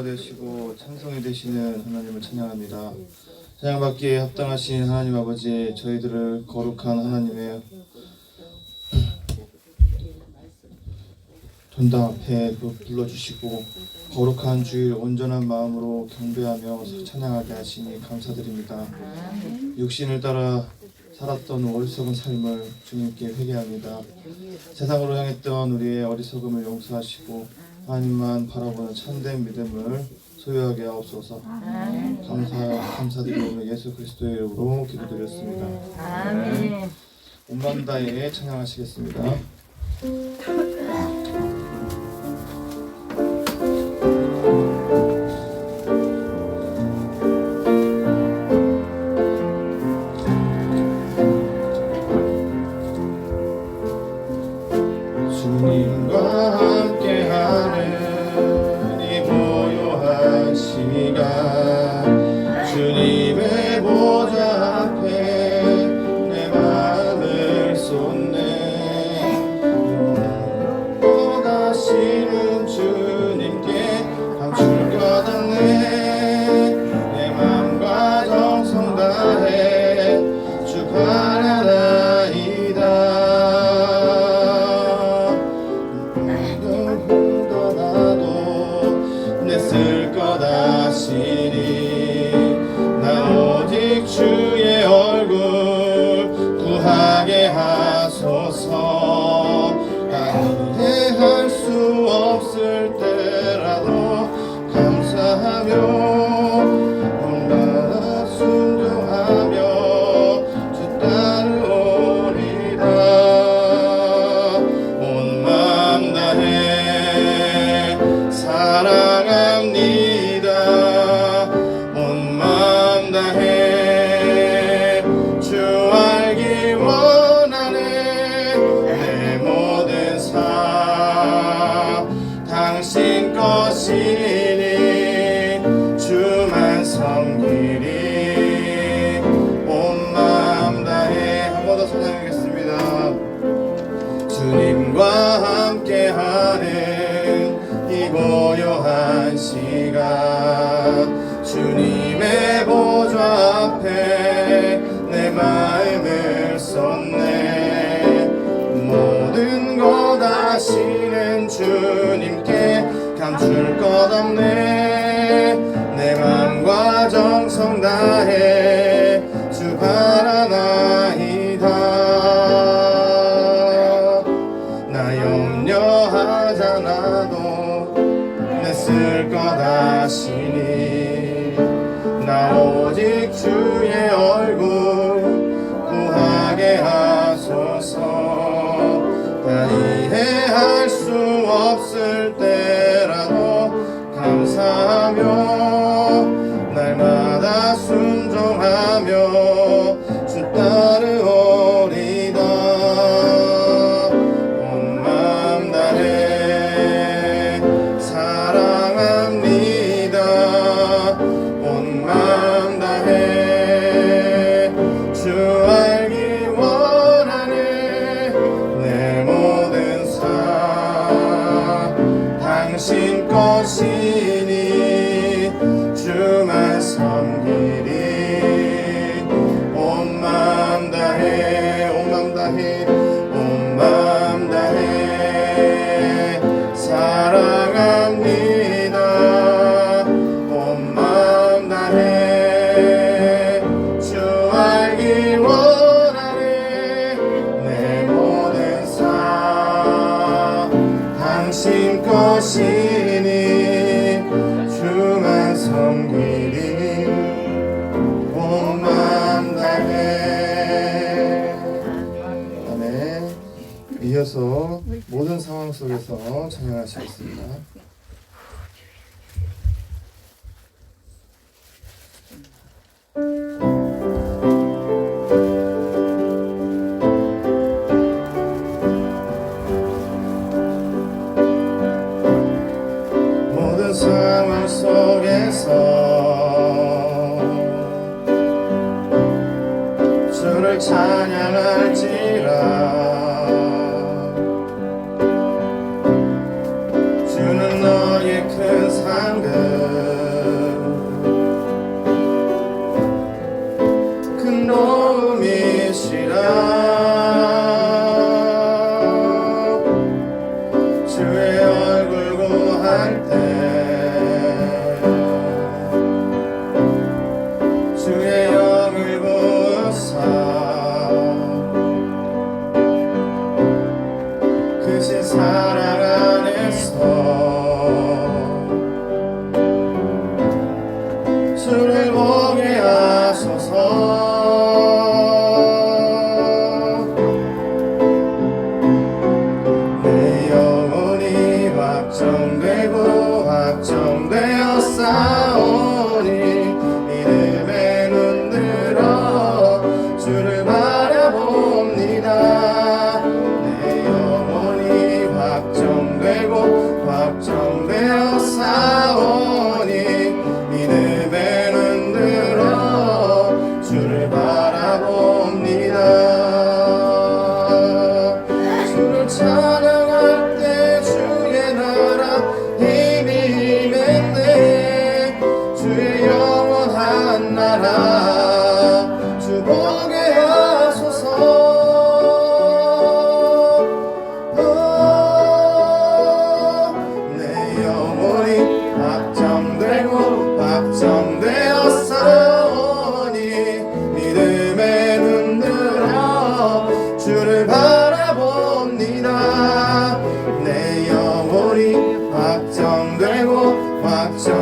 되시고 찬송이 되시는 하나님을 찬양합니다. 찬양받기에 합당하신 하나님 아버지, 저희들을 거룩한 하나님의 전당 앞에 불러주시고 거룩한 주일 온전한 마음으로 경배하며 찬양하게 하시니 감사드립니다. 육신을 따라 살았던 어리석은 삶을 주님께 회개합니다. 세상으로 향했던 우리의 어리석음을 용서하시고 하나님만 바라보는 참된 믿음을 소유하게 하옵소서. 감사드리며 예수 그리스도의 이름으로 기도드렸습니다. 아멘. 온 마음 다해 찬양하시겠습니다. 주님과 함께하는 이 고요한 시간, 주님의 보좌 앞에 내 마음을 쏟네. 원하시는 주님께 감출 것 없네. 내 마음과 정성 다해 주 바라나이다. 쓸 것 아시니 나 오직 주의 얼굴 구하게 하소서. 이해할 수 없을 때라도 감사하며 온갖 순종하며 주 따르오리다. 온 마음 다해 사랑합니다. 온 마음 다해 주 알기 원하네. 내 모든 삶 당신 것이니 주만 섬기리. 온 마음 다해 한 번 더 찬양하겠습니다. 주님과 함께하는 이 고요한 시간, 주님의 보좌 앞에 내 마음을 쏟네. 모든 것 아시는 주님께 감출 것 없네. 내 마음과 정성 다해 주 바라나이다. 나 염려하잖아도 쓸 것 아시니 나 오직 주의 얼굴 구하게 하소서. 나 이해할 수 없을 때라도 감사하며 날마다 순종하며 주 따르오리다. 온 마음 다해 사랑합니다. 온 마음 다해 주 알기 원하네. 내 모든 삶 당신 것이니 주만 섬기리. 온 마음 다해 온 마음 다해 온 마음 다해 사랑합니다. 온 마음 다해 주 알기 원하네. 내 모든 삶 당신 것이니 주만 섬기리. 온 마음 다해. 아멘. 이어서 모든 상황 속에서 찬양하시겠습니다. 모든 상황 속에서 주를 찬양할지라. 주는 너의 큰 상급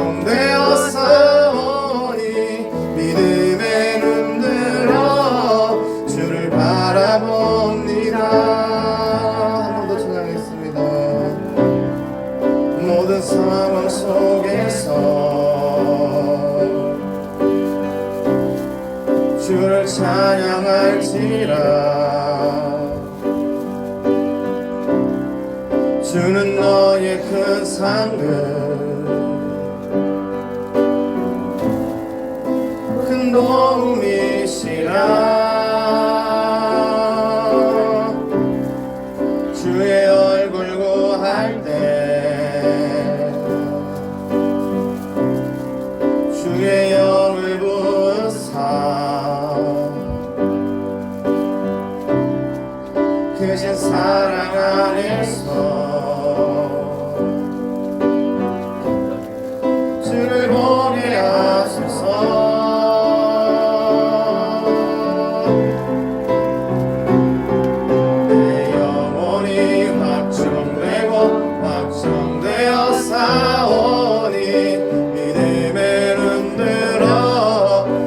확정되어 싸우니 믿음의 눈 들어 주를 바라봅니다. 한 번 더 찬양했습니다. 모든 상황 속에서 주를 찬양할지라. 주는 너의 큰 상급 큰 도움이시라. 주의 얼굴 구할 때 주의 영을 부으사 크신 사랑 안에서 주를 보게 하소서. 내 영혼이 확정되고 확정되어 싸우니 믿음의 눈 들어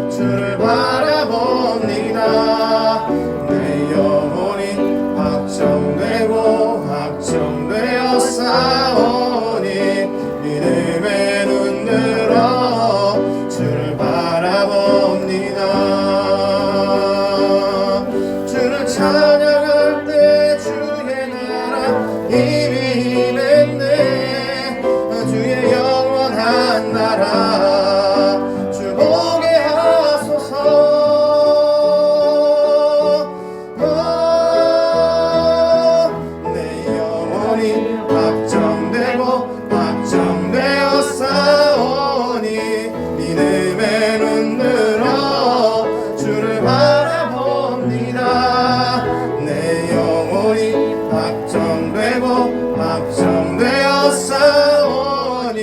주를 바라봅니다. 내 영혼이 확정되고 확정되어 싸우니 믿음의 눈 들어 주를 바라봅니다. 주를 찬양할 때 주의 나라 이미 임했네. 주의 영원한 나라 주 보게 하소서. 내 영혼이 확정되고 확정되어 싸우니 믿음의 눈 들어 주를 바라봅니다. 내 영혼이 확정되고 확정되어 싸우니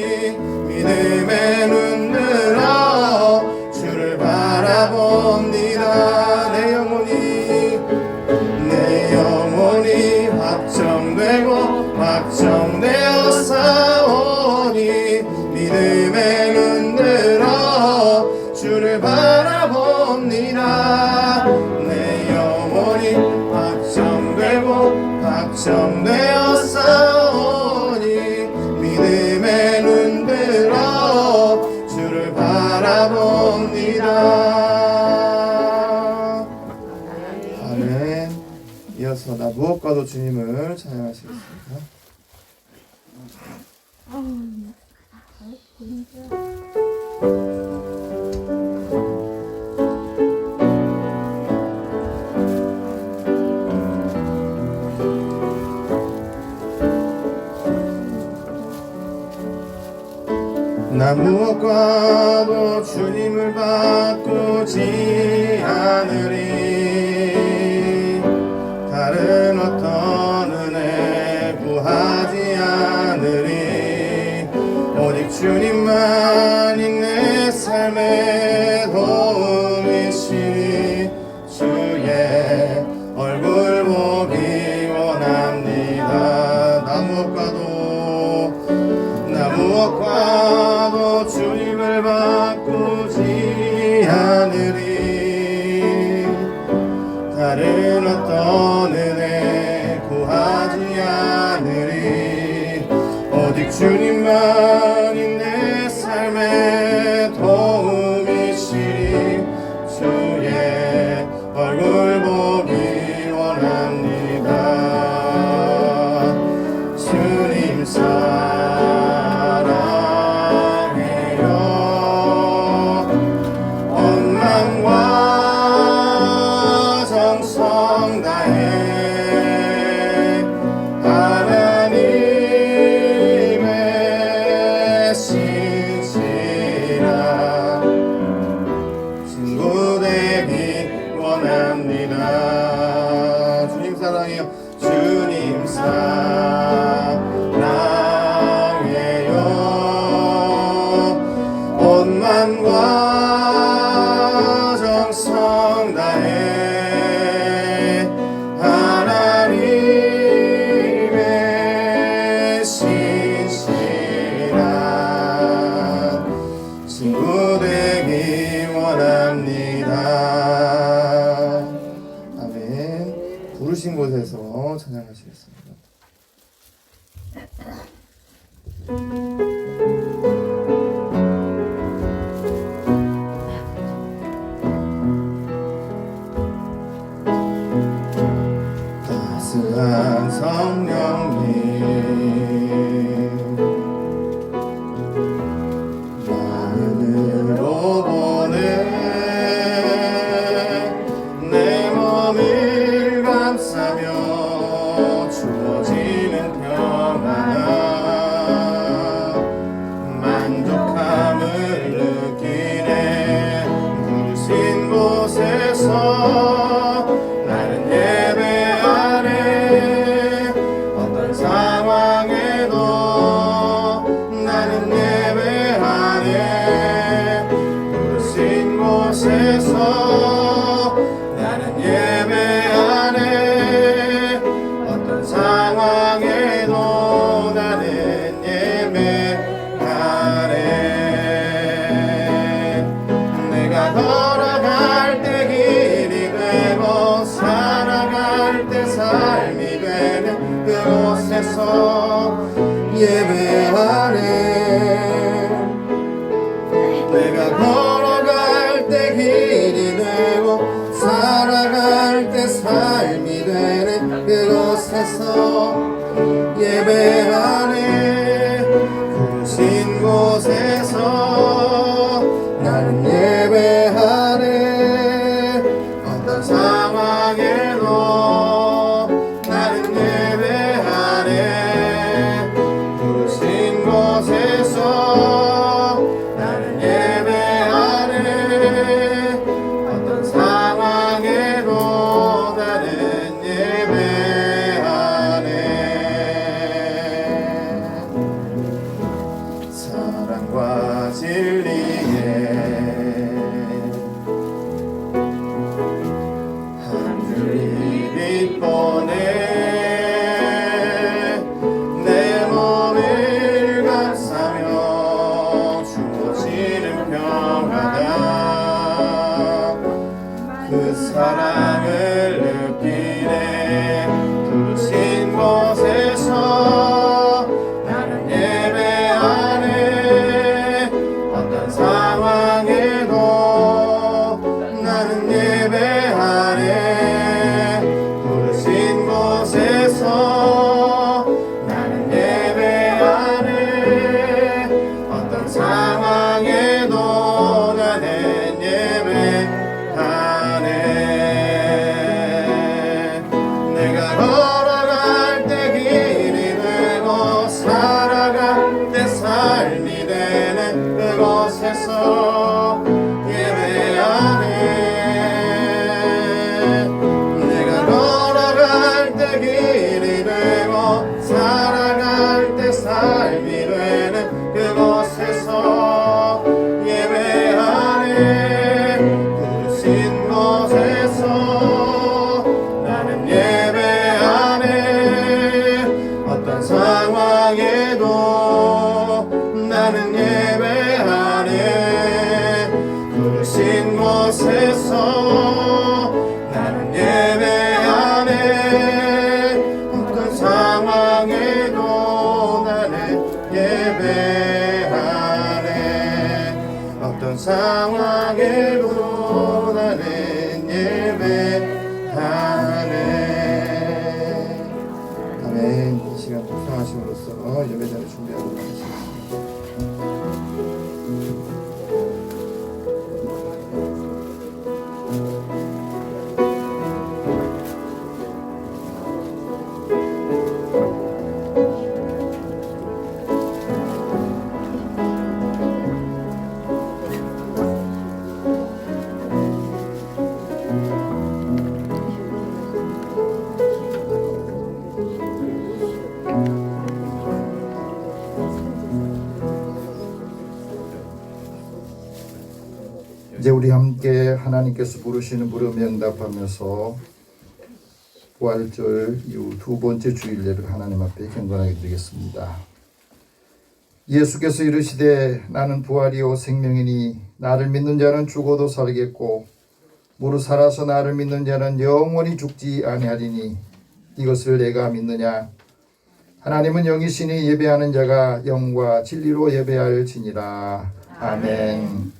믿음의 눈 들어 주를 바라봅니다. 내 영혼이 확정되고 확정되어 싸우니 믿음의 눈 들어 주를 바라봅니다. 내 영혼이 확정되고 확정되어 싸우니 믿음의 눈 들어 주를 바라봅니다. 아멘. 이어서 나 무엇과도 주님을 찬양하시겠습니다. 나 무엇과도 주님을 바꾸지 않으리. 다른 어떤 은혜 구하지 않으리. 오직 주님만이 내 삶의 도움이시니 주의 얼굴 보기 원합니다. 나 무엇과도 주님을 바꾸지 않으리. 다른 어떤 은혜 구하지 않으리. 오직 주님만이 내 삶의 도움이시니 주의 얼굴 보기 원합니다. 주님 주님 사랑해요. 온 맘과 정성 다해 하나님의 신실한 계신 곳에서 찬양하시겠습니다. 따스한 성령님 마음으로 보내 내 몸을 감싸며 주어지는 평안함 만족함을 느끼네 부르신 곳에서 나는 예배하네 어떤 상황에도 나는 예배하네 부르신 곳에서 나는 예배하네 어떤 상황에도 나는 예배하네 내가 걸어갈 때 길이 되고 살아갈 때 삶이 되는 그곳에서 예배하네 내가 걸어갈 때 길이 되고 살아갈 때 삶이 되는 그곳에서 예배하네 부르신 곳에서 나는 예배하네 어떤 상황에도 나는 예배하네 부르신 곳에서 나는 예배하네 어떤 상황에도 나는 예배하네 사랑과 진리에 하늘이 빛보네 내 몸을 감싸며 주어지는 평안함 그 사랑을 느끼네 부르신 곳에서 나는 예배하네 어떤 상황에도 나는 예배하네 부르신 곳에서 나는 예배하네 어떤 상황에도 나는 예배하네 내가 걸어갈 때 길이 되고 살아갈 때 삶이 되는 그곳에서 예배하네 내가 걸어갈 때 길이 되고 살아갈 때 삶이 되는 그곳에서 예배하네 부르신 곳에서 나는 예배하네 어떤 상황에도 나는 예배하네 부르신 곳에서 나는 예배하네 어떤 상황에도 나는 예배하네 어떤 상황에도 나는 예배하네 아멘 이 시간 독상하심으로써 예배자를 준비하도록 하겠습니다 이제 우리 함께 하나님께서 부르시는 부름에 응답하면서 부활절 이후 두 번째 주일 예배를 하나님 앞에 경건하게 드리겠습니다. 예수께서 이르시되 나는 부활이요 생명이니 나를 믿는 자는 죽어도 살겠고 무릇 살아서 나를 믿는 자는 영원히 죽지 아니하리니 이것을 내가 믿느냐? 하나님은 영이시니 예배하는 자가 영과 진리로 예배할지니라. 아멘.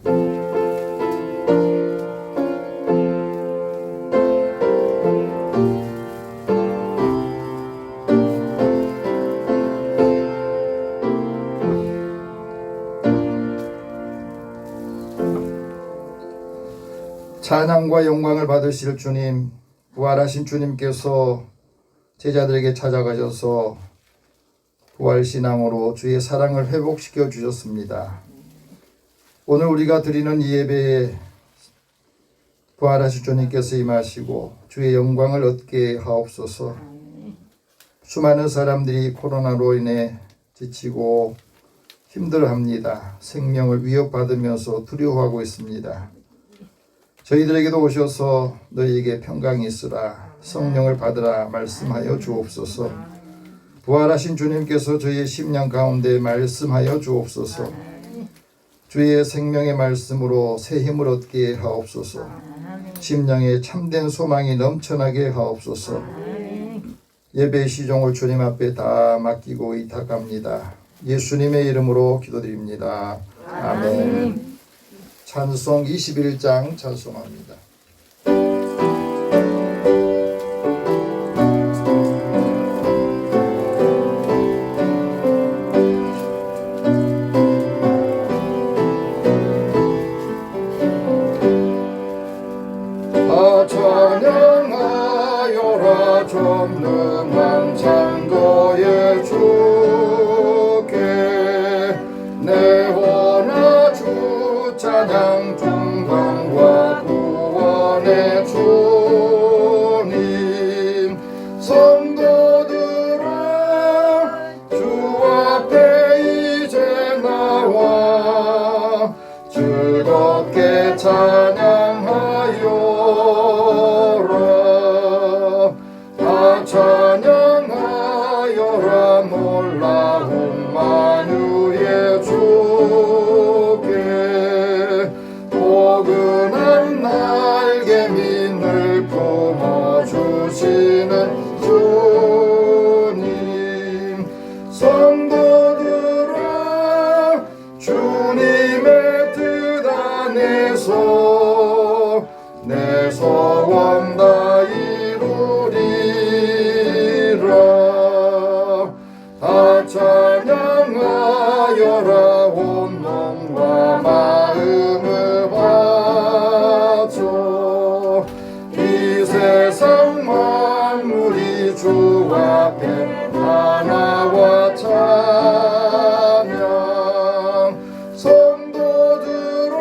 찬양과 영광을 받으실 주님, 부활하신 주님께서 제자들에게 찾아가셔서 부활신앙으로 주의 사랑을 회복시켜 주셨습니다. 오늘 우리가 드리는 이 예배에 부활하신 주님께서 임하시고 주의 영광을 얻게 하옵소서. 수많은 사람들이 코로나로 인해 지치고 힘들어합니다. 생명을 위협받으면서 두려워하고 있습니다. 저희들에게도 오셔서 너희에게 평강이 있으라, 성령을 받으라 말씀하여 주옵소서. 부활하신 주님께서 저희의 심령 가운데 말씀하여 주옵소서. 주의 생명의 말씀으로 새 힘을 얻게 하옵소서. 심령에 참된 소망이 넘쳐나게 하옵소서. 예배 시종을 주님 앞에 다 맡기고 의탁합니다. 예수님의 이름으로 기도드립니다. 아멘. 찬송 21장 찬송합니다. 찬양하여라 전능한 창조의 주께 내 원하 주 찬양 중강과 구원의 주님. 성도들아 주 앞에 이제 나와 즐겁게 찬양하여 찬양하여라 놀라운 만유의 주께. 포근한 날개 민을 품어주시는 주님. 성도들아 주님의 뜻 안에서 내 소원 다 다 찬양하여라 온 몸과 마음을 바쳐. 이 세상 만물이 주 앞에 하나와 찬양. 성도들아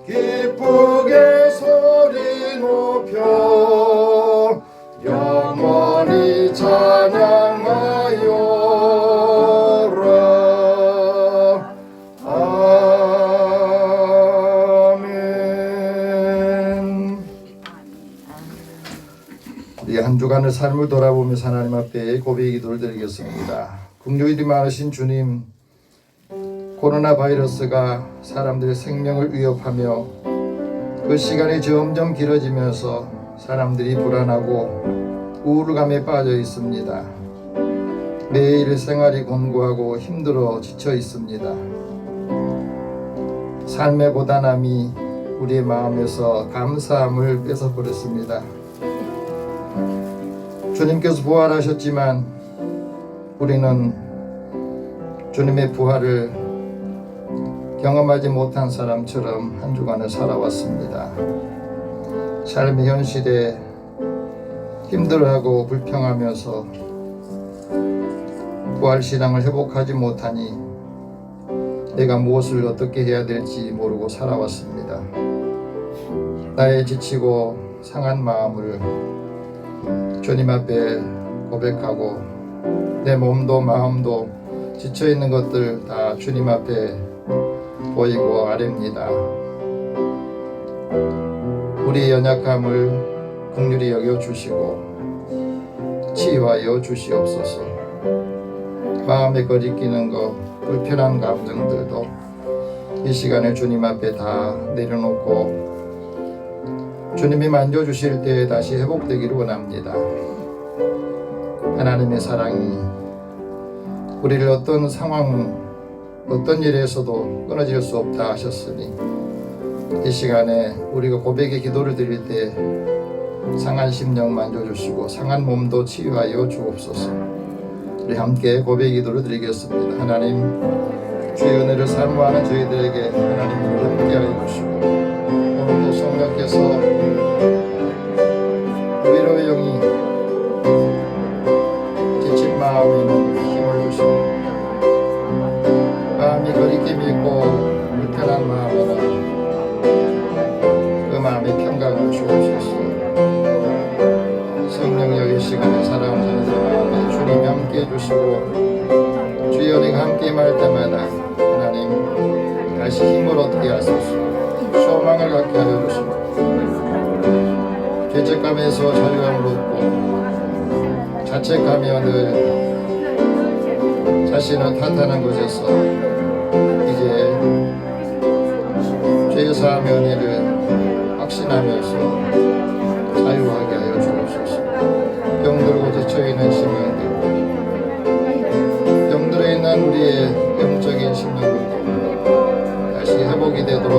기쁘게 소리 높여 영원히 찬양하여라. 아멘. 우리 한 주간의 삶을 돌아보면서 하나님 앞에 고백의 기도를 드리겠습니다. 긍휼이 많으신 주님, 코로나 바이러스가 사람들의 생명을 위협하며 그 시간이 점점 길어지면서 사람들이 불안하고 우울감에 빠져 있습니다. 매일 생활이 곤고하고 힘들어 지쳐 있습니다. 삶의 고단함이 우리의 마음에서 감사함을 뺏어버렸습니다. 주님께서 부활하셨지만 우리는 주님의 부활을 경험하지 못한 사람처럼 한 주간을 살아왔습니다. 삶의 현실에 힘들어하고 불평하면서 부활신앙을 회복하지 못하니 내가 무엇을 어떻게 해야 될지 모르고 살아왔습니다. 나의 지치고 상한 마음을 주님 앞에 고백하고 내 몸도 마음도 지쳐있는 것들 다 주님 앞에 보이고 아뢰입니다. 우리의 연약함을 긍휼히 여겨주시고 치유하여 주시옵소서. 마음에 거리끼는 것, 불편한 감정들도 이 시간에 주님 앞에 다 내려놓고 주님이 만져주실 때 다시 회복되기를 원합니다. 하나님의 사랑이 우리를 어떤 상황, 어떤 일에서도 끊어질 수 없다 하셨으니 이 시간에 우리가 고백의 기도를 드릴 때 상한 심령 만져주시고 상한 몸도 치유하여 주옵소서. 우리 함께 고백의 기도를 드리겠습니다. 하나님, 주의 은혜를 사모하는 저희들에게 하나님 함께하여 주시고 오늘도 성령께서 위로의 영이 지친 마음에 힘을 주시고 마음이 거리낌이 있고 불편한 마음에는 그 마음의 평강을 주옵소서. 성령여 이 시간에 사랑하는 저희들 마음에 주님이 함께해 주시고 주의 은혜가 함께 임할 때마다 하나님 다시 힘을 얻게 하소서. 소망을 갖게 하여 주시고 죄책감에서 자유함을 얻고 자책하며 늘 자신을 탓하는 것에서 이제 죄사함 은혜를 확신하면서 자유하게 하여 주옵소서. 병들고 지쳐있는 심령들, 병들어 있는 우리의 영적인 심령들도 다시 회복이 되도록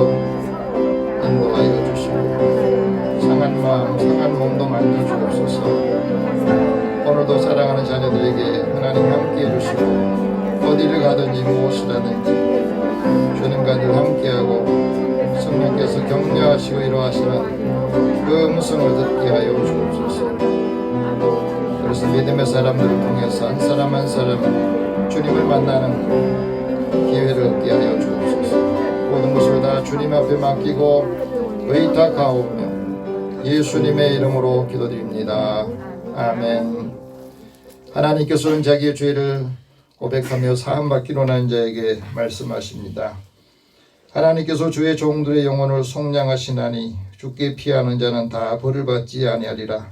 인도하여 주시고 상한 마음, 상한 몸도 만져주옵소서. 오늘도 사랑하는 자녀들에게 하나님 함께해 주시고 어디를 가든지 무엇이라든지 주님과 늘 함께하고 성령께서 격려하시고 위로하시는 그 음성을 듣게 하여 주옵소서. 그래서 믿음의 사람들을 통해서 한 사람 한 사람 주님을 만나는 기회를 얻게 하여 주옵소서. 모든 것을 다 주님 앞에 맡기고 의탁하오며 예수님의 이름으로 기도드립니다. 아멘. 하나님께서는 자기의 죄를 고백하며 사함받기로 하는 자에게 말씀하십니다. 하나님께서 주의 종들의 영혼을 속량하시나니 죽게 피하는 자는 다 벌을 받지 아니하리라.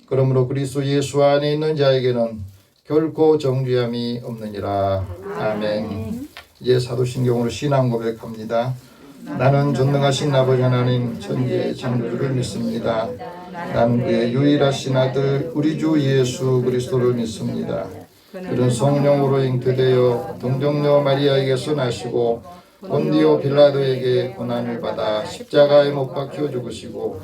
그러므로 그리스도 예수 안에 있는 자에게는 결코 정죄함이 없느니라. 아멘. 이제 사도신경으로 신앙 고백합니다. 나는 전능하신 아버지 하나님 천지의 창조주를 믿습니다. 나는 그의 유일하신 아들 우리 주 예수 그리스도를 믿습니다. 그는 성령으로 잉태되어 동정녀 마리아에게서 나시고 본디오 빌라도에게 고난을 받아 십자가에 못 박혀 죽으시고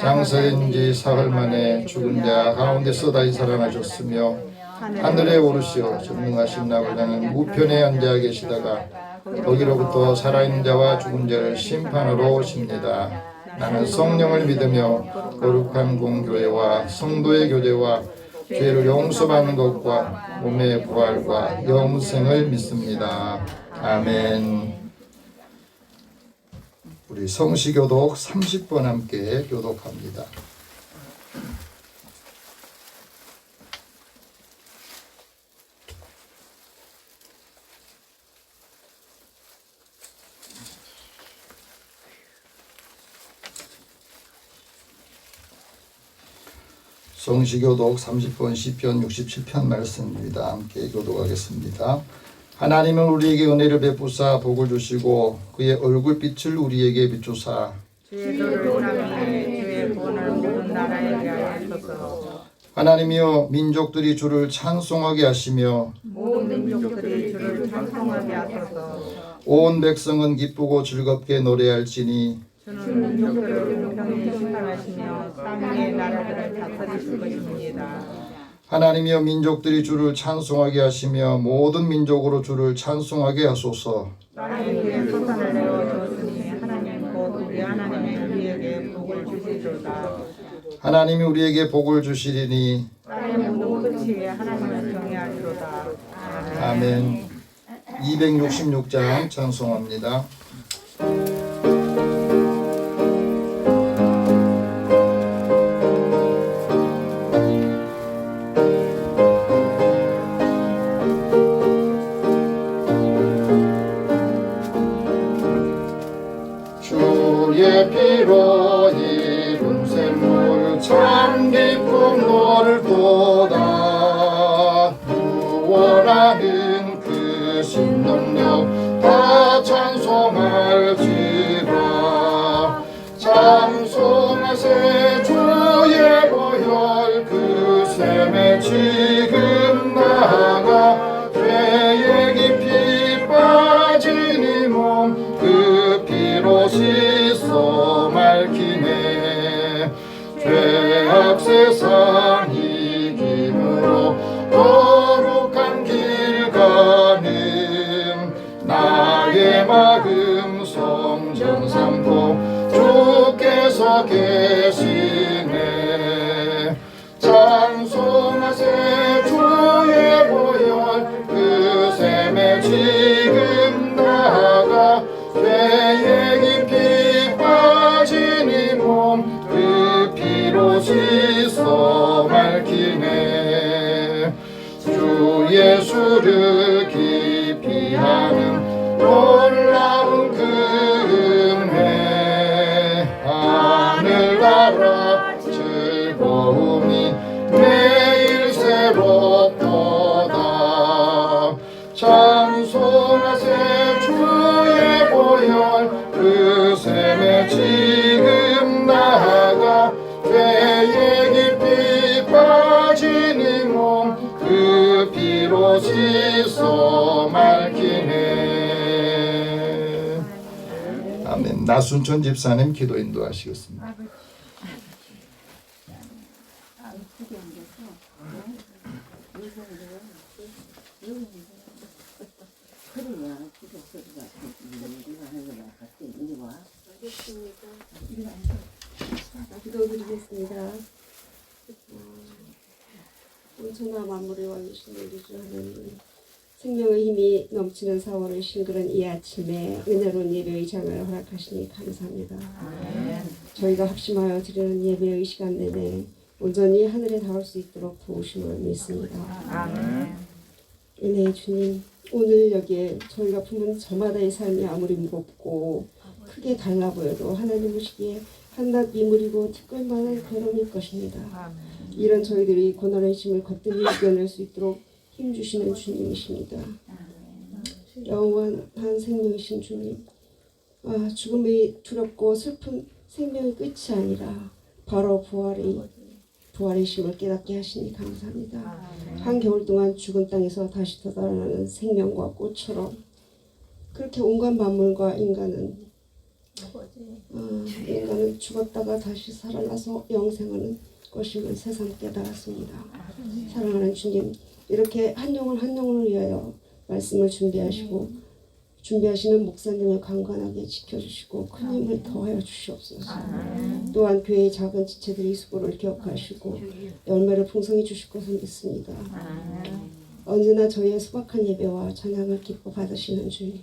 장사된 지 사흘 만에 죽은 자 가운데서 다시 살아나셨으며 하늘에 오르시어 전능하신 아버지는 우편에 앉아 계시다가 거기로부터 살아있는 자와 죽은 자를 심판하러 오십니다. 나는 성령을 믿으며 거룩한 공교회와 성도의 교제와 죄를 용서받는 것과 몸의 부활과 영생을 믿습니다. 아멘. 우리 성시교독 30번 함께 교독합니다. 성시교독 30번 시편 67편 말씀입니다. 함께 교독하겠습니다. 하나님은 우리에게 은혜를 베푸사 복을 주시고 그의 얼굴빛을 우리에게 비추사 주의 도를 남기에 주의 구원을 모든 나라에 위하여서 하나님이여 민족들이 주를 찬송하게 하시며 모든 민족들이 주를 찬송하게 하소서. 온 백성은 기쁘고 즐겁게 노래할지니 주는 민족들을 공평히 심판하시며 땅 위의 나라들을 다스리실 것입니다. 하나님이여 민족들이 주를 찬송하게 하시며 모든 민족으로 주를 찬송하게 하소서. 땅에 그의 소산을 내어 주었으니 하나님 곧 우리 하나님의 우리에게 복을 주시리로다. 하나님이 우리에게 복을 주시리니 땅의 모든 끝이 하나님을 경외하리로다. 아멘. 266장 찬송합니다. 주의 피로 이룬 샘물 참 깊은 넓도다. 구원하는 그 신능력 다 찬송할지라. 찬송하세 주의 보혈 그 샘에 피로 씻어 맑히네. 죄악 세상 이김으로 거룩한 길 가는 나의 마음 성전 삼고 주께서 계시네. 찬송하세 주의 보혈 그 샘에 지금 나아가 죄에 깊이 빠진 이 몸 그 피로 씻어 맑히네. 주 예수를 깊이 아는 놀라운 그 은혜 하늘나라 즐거움이 매일 새롭도다. 찬송하세 주의 보혈 그 샘에 지금 나아가 죄에 깊이 빠진 이 몸 그 피로 씻어 맑히네. 아멘. 나순천 집사님 기도 인도하시겠습니다. 기도드리겠습니다. 온천하 만물의 왕이신 우리 주 하나님, 생명의 힘이 넘치는 4월의 싱그런 이 아침에 은혜로운 예배의 장을 허락하시니 감사합니다. 저희가 합심하여 드리는 예배의 시간 내내 온전히 하늘에 닿을 수 있도록 도우심을 믿습니다. 은혜의 주님, 오늘 여기에 저희가 품은 저마다의 삶이 아무리 무겁고 크게 달라 보여도 하나님 보시기에 한낱 미물이고 티끌만한 괴로움일 것입니다. 이런 저희들이 고난의 힘을 거뜬히 이겨낼 수 있도록 힘주시는 주님이십니다. 영원한 생명이신 주님, 죽음이 두렵고 슬픈 생명의 끝이 아니라 바로 부활의 힘을 깨닫게 하시니 감사합니다. 한겨울 동안 죽은 땅에서 다시 되살아나는 생명과 꽃처럼 그렇게 온갖 만물과 인간은 죽었다가 다시 살아나서 영생하는 것임을 새삼 깨달았습니다. 사랑하는 주님, 이렇게 한 영혼 한 영혼을 위하여 말씀을 준비하시는 목사님을 강건하게 지켜주시고 큰 힘을 더하여 주시옵소서. 또한 교회의 작은 지체들의 수고를 기억하시고 열매를 풍성히 주실 것을 믿습니다. 언제나 저희의 소박한 예배와 찬양을 기뻐 받으시는 주님,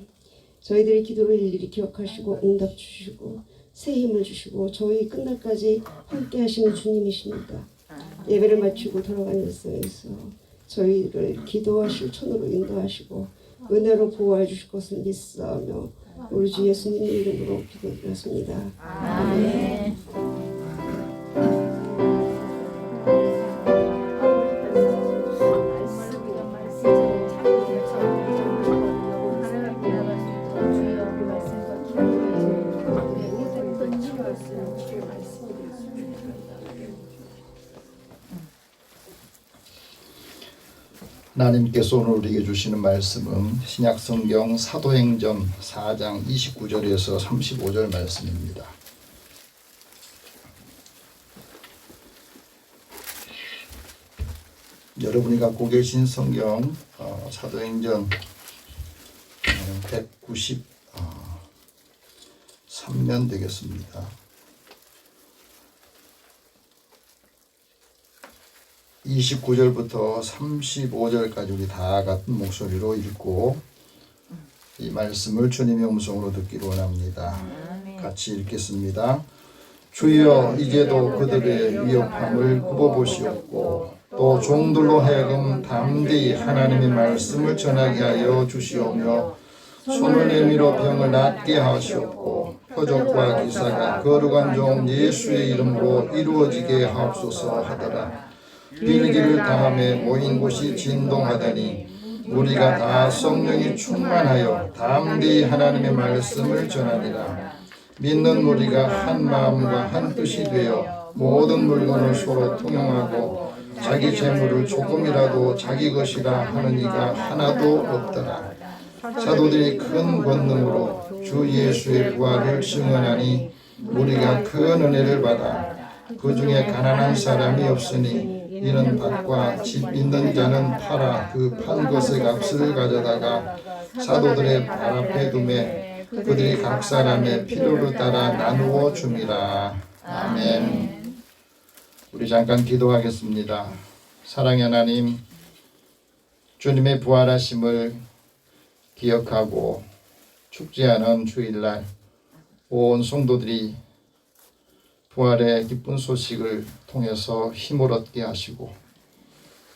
저희들의 기도를 일일이 기억하시고 응답 주시고 새 힘을 주시고 저희 끝날까지 함께 하시는 주님이십니다. 예배를 마치고 돌아가는 일상에서 저희를 기도와 실천으로 인도하시고 은혜로 보호해 주실 것을 믿사오며 우리 주 예수님 이름으로 기도드렸습니다. 아멘. 하나님께서 오늘 우리에게 주시는 말씀은 신약성경 사도행전 4장 29절에서 35절 말씀입니다. 여러분이 갖고 계신 성경 사도행전 193면 되겠습니다. 29절부터 35절까지 우리 다 같은 목소리로 읽고 이 말씀을 주님의 음성으로 듣기를 원합니다. 같이 읽겠습니다. 주여, 이제도 그들의 위협함을 굽어보시옵고 또 종들로 하여금 담대히 하나님의 말씀을 전하게 하여 주시오며 손을 내밀어 병을 낫게 하시옵고 표적과 기사가 거룩한 종 예수의 이름으로 이루어지게 하옵소서 하더라. 빌기를 당함에 모인 곳이 진동하다니 우리가 다 성령이 충만하여 담대히 하나님의 말씀을 전하리라. 믿는 우리가 한 마음과 한 뜻이 되어 모든 물건을 서로 통용하고 자기 재물을 조금이라도 자기 것이라 하는 이가 하나도 없더라. 사도들이 큰 권능으로 주 예수의 부활을 증언하니 우리가 큰 은혜를 받아 그 중에 가난한 사람이 없으니 이는 밭과 집 있는 자는 팔아 그 판 것의 값을 가져다가 사도들의 발 앞에 두매 그들이 각 사람의 필요를 따라 나누어 줍니다. 아멘. 우리 잠깐 기도하겠습니다. 사랑의 하나님, 주님의 부활하심을 기억하고 축제하는 주일날 온 성도들이 부활의 기쁜 소식을 통해서 힘을 얻게 하시고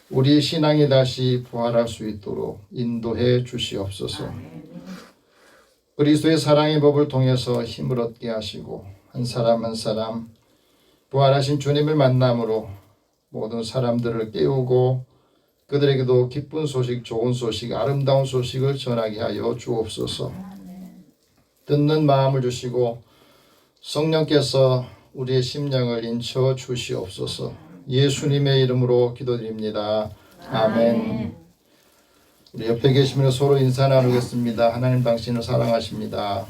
우리 신앙이 다시 부활할 수 있도록 인도해 주시옵소서. 그리스도의 사랑의 법을 통해서 힘을 얻게 하시고 한 사람 한 사람 부활하신 주님을 만남으로 모든 사람들을 깨우고 그들에게도 기쁜 소식, 좋은 소식, 아름다운 소식을 전하게 하여 주옵소서. 듣는 마음을 주시고 성령께서 우리의 심령을 인쳐 주시옵소서. 예수님의 이름으로 기도드립니다. 아멘. 우리 옆에 계시면 서로 인사 나누겠습니다. 하나님 당신을 사랑하십니다.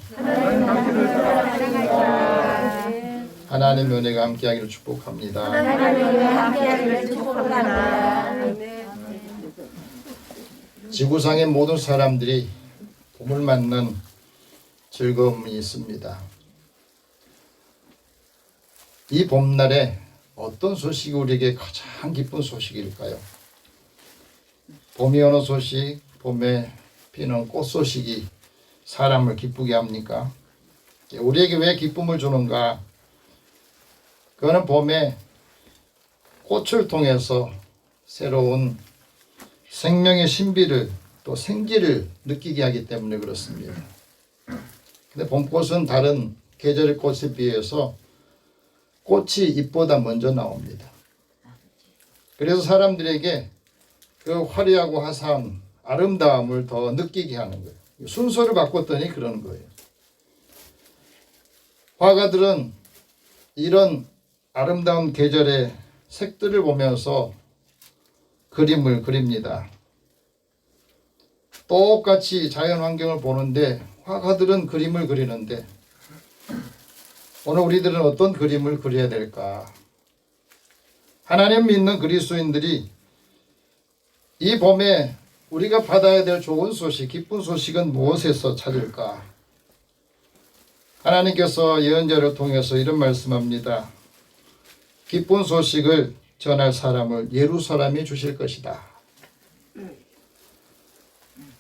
하나님의 은혜가 함께하기를 축복합니다. 지구상의 모든 사람들이 봄을 맞는 즐거움이 있습니다. 이 봄날에 어떤 소식이 우리에게 가장 기쁜 소식일까요? 봄이 오는 소식, 봄에 피는 꽃 소식이 사람을 기쁘게 합니까? 우리에게 왜 기쁨을 주는가? 그거는 봄에 꽃을 통해서 새로운 생명의 신비를 또 생기를 느끼게 하기 때문에 그렇습니다. 근데 봄꽃은 다른 계절의 꽃에 비해서 꽃이 잎보다 먼저 나옵니다. 그래서 사람들에게 그 화려하고 화사한 아름다움을 더 느끼게 하는 거예요. 순서를 바꿨더니 그런 거예요. 화가들은 이런 아름다운 계절의 색들을 보면서 그림을 그립니다. 똑같이 자연 환경을 보는데 화가들은 그림을 그리는데 오늘 우리들은 어떤 그림을 그려야 될까? 하나님 믿는 그리스도인들이 이 봄에 우리가 받아야 될 좋은 소식, 기쁜 소식은 무엇에서 찾을까? 하나님께서 예언자를 통해서 이런 말씀합니다. 기쁜 소식을 전할 사람을 예루살렘이 주실 것이다.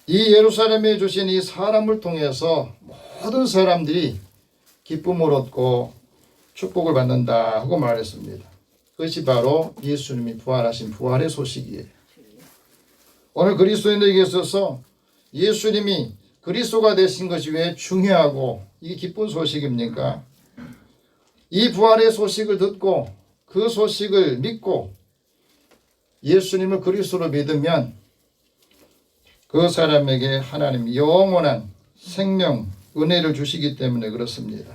이 예루살렘에 주신 이 사람을 통해서 모든 사람들이 기쁨을 얻고 축복을 받는다 하고 말했습니다. 그것이 바로 예수님이 부활하신 부활의 소식이에요. 오늘 그리스도인들에게 있어서 예수님이 그리스도가 되신 것이 왜 중요하고 이 기쁜 소식입니까? 이 부활의 소식을 듣고 그 소식을 믿고 예수님을 그리스도로 믿으면 그 사람에게 하나님이 영원한 생명, 은혜를 주시기 때문에 그렇습니다.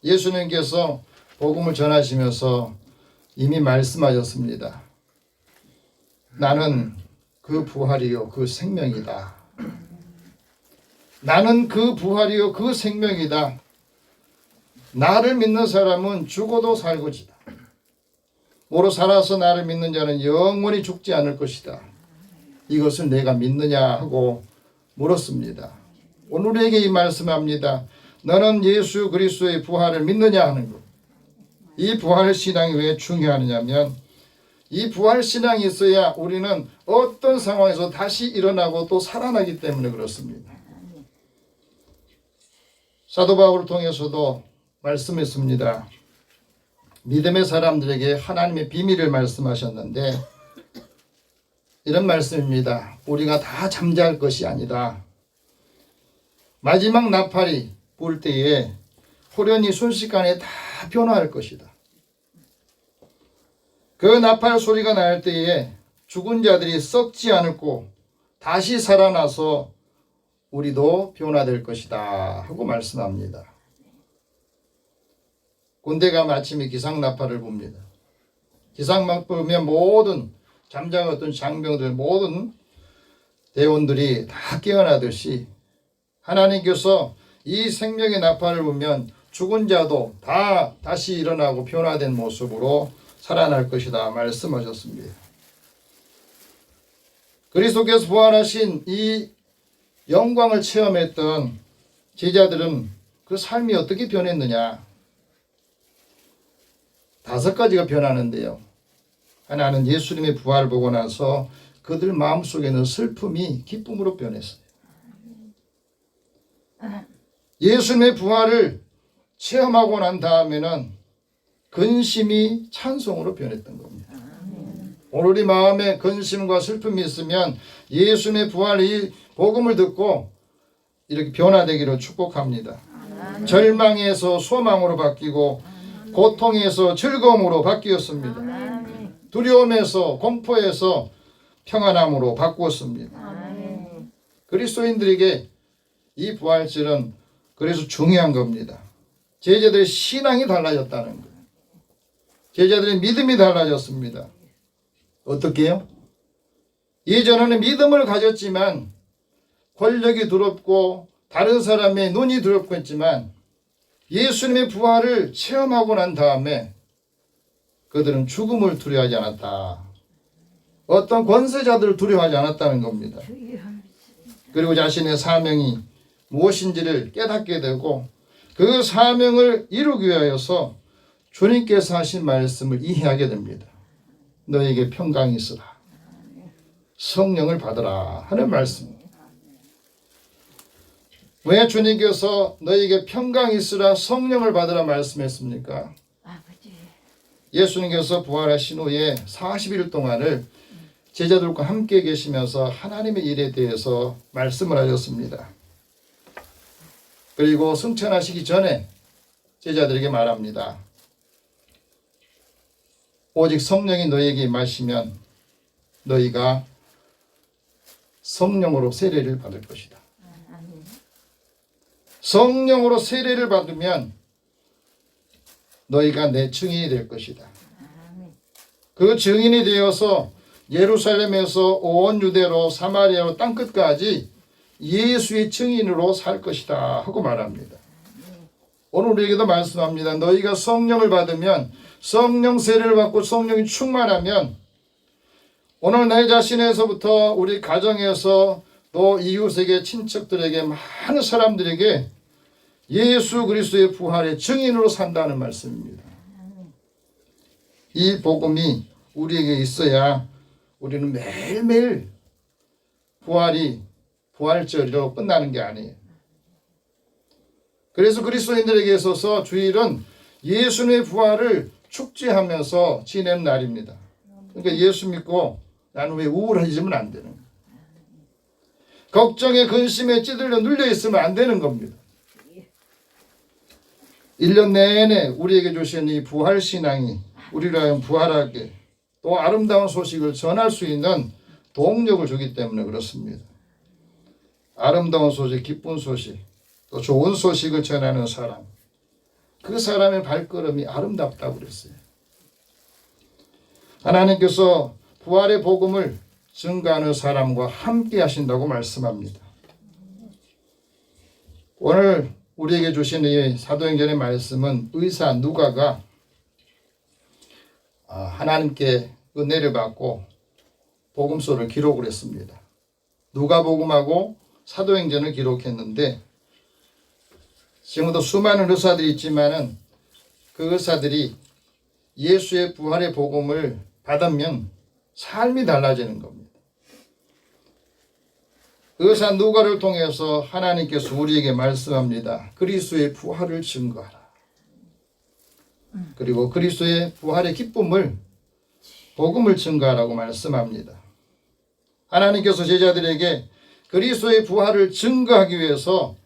예수님께서 복음을 전하시면서 이미 말씀하셨습니다. 나는 그 부활이요 그 생명이다. 나는 그 부활이요 그 생명이다. 나를 믿는 사람은 죽어도 살고지다. 오로 살아서 나를 믿는 자는 영원히 죽지 않을 것이다. 이것을 내가 믿느냐 하고 물었습니다. 오늘 우리에게 이 말씀합니다. 너는 예수 그리스도의 부활을 믿느냐 하는 것. 이 부활 신앙이 왜 중요하냐면 이 부활 신앙이 있어야 우리는 어떤 상황에서 다시 일어나고 또 살아나기 때문에 그렇습니다. 사도 바울을 통해서도 말씀했습니다. 믿음의 사람들에게 하나님의 비밀을 말씀하셨는데 이런 말씀입니다. 우리가 다 잠잘 것이 아니라 마지막 나팔이 불 때에 호련히 순식간에 다 변화할 것이다. 그 나팔 소리가 날 때에 죽은 자들이 썩지 않고 다시 살아나서 우리도 변화될 것이다 하고 말씀합니다. 군대 가면 아침에 기상나팔을 봅니다. 기상나팔 보면 모든 잠자었던 장병들 모든 대원들이 다 깨어나듯이 하나님께서 이 생명의 나팔을 보면 죽은 자도 다 다시 일어나고 변화된 모습으로 살아날 것이다 말씀하셨습니다. 그리스도께서 부활하신 이 영광을 체험했던 제자들은 그 삶이 어떻게 변했느냐? 5가지가 변하는데요. 하나는 예수님의 부활을 보고 나서 그들 마음속에는 슬픔이 기쁨으로 변했어요. 예수님의 부활을 체험하고 난 다음에는 근심이 찬송으로 변했던 겁니다. 오늘 우리 마음에 근심과 슬픔이 있으면 예수님의 부활 이 복음을 듣고 이렇게 변화되기를 축복합니다. 절망에서 소망으로 바뀌고 고통에서 즐거움으로 바뀌었습니다. 두려움에서 공포에서 평안함으로 바꾸었습니다. 그리스도인들에게 이 부활절은 그래서 중요한 겁니다. 제자들의 신앙이 달라졌다는 거예요. 제자들의 믿음이 달라졌습니다. 어떻게 해요? 예전에는 믿음을 가졌지만 권력이 두렵고 다른 사람의 눈이 두렵고 했지만 예수님의 부활을 체험하고 난 다음에 그들은 죽음을 두려워하지 않았다. 어떤 권세자들을 두려워하지 않았다는 겁니다. 그리고 자신의 사명이 무엇인지를 깨닫게 되고 그 사명을 이루기 위하여서 주님께서 하신 말씀을 이해하게 됩니다. 너에게 평강이 있으라. 성령을 받으라 하는 말씀. 왜 주님께서 너에게 평강이 있으라 성령을 받으라 말씀했습니까? 예수님께서 부활하신 후에 40일 동안을 제자들과 함께 계시면서 하나님의 일에 대해서 말씀을 하셨습니다. 그리고 승천하시기 전에 제자들에게 말합니다. 오직 성령이 너에게 임하시면 너희가 성령으로 세례를 받을 것이다. 성령으로 세례를 받으면 너희가 내 증인이 될 것이다. 그 증인이 되어서 예루살렘에서 온 유대로 사마리아로 땅끝까지 예수의 증인으로 살 것이다 하고 말합니다. 오늘 우리에게도 말씀합니다. 너희가 성령을 받으면 성령 세례를 받고 성령이 충만하면 오늘 내 자신에서부터 우리 가정에서 또 이웃에게 친척들에게 많은 사람들에게 예수 그리스도의 부활의 증인으로 산다는 말씀입니다. 이 복음이 우리에게 있어야 우리는 매일매일 부활절이로 끝나는 게 아니에요. 그래서 그리스도인들에게 있어서 주일은 예수님의 부활을 축제하면서 지내는 날입니다. 그러니까 예수 믿고 나는 왜 우울해지면 안 되는 거예요. 걱정에 근심에 찌들려 눌려 있으면 안 되는 겁니다. 1년 내내 우리에게 주신 이 부활신앙이 우리를 하여금 부활하게 또 아름다운 소식을 전할 수 있는 동력을 주기 때문에 그렇습니다. 아름다운 소식, 기쁜 소식, 또 좋은 소식을 전하는 사람, 그 사람의 발걸음이 아름답다고 그랬어요. 하나님께서 부활의 복음을 증거하는 사람과 함께 하신다고 말씀합니다. 오늘 우리에게 주신 이 사도행전의 말씀은 의사 누가가 하나님께 은혜를 받고 복음서를 기록을 했습니다. 누가복음하고 사도행전을 기록했는데 지금도 수많은 의사들이 있지만은 그 의사들이 예수의 부활의 복음을 받으면 삶이 달라지는 겁니다. 의사 누가를 통해서 하나님께서 우리에게 말씀합니다. 그리스도의 부활을 증거하라. 그리고 그리스도의 부활의 기쁨을 복음을 증거하라고 말씀합니다. 하나님께서 제자들에게 그리스도의 부활을 증거하기 위해서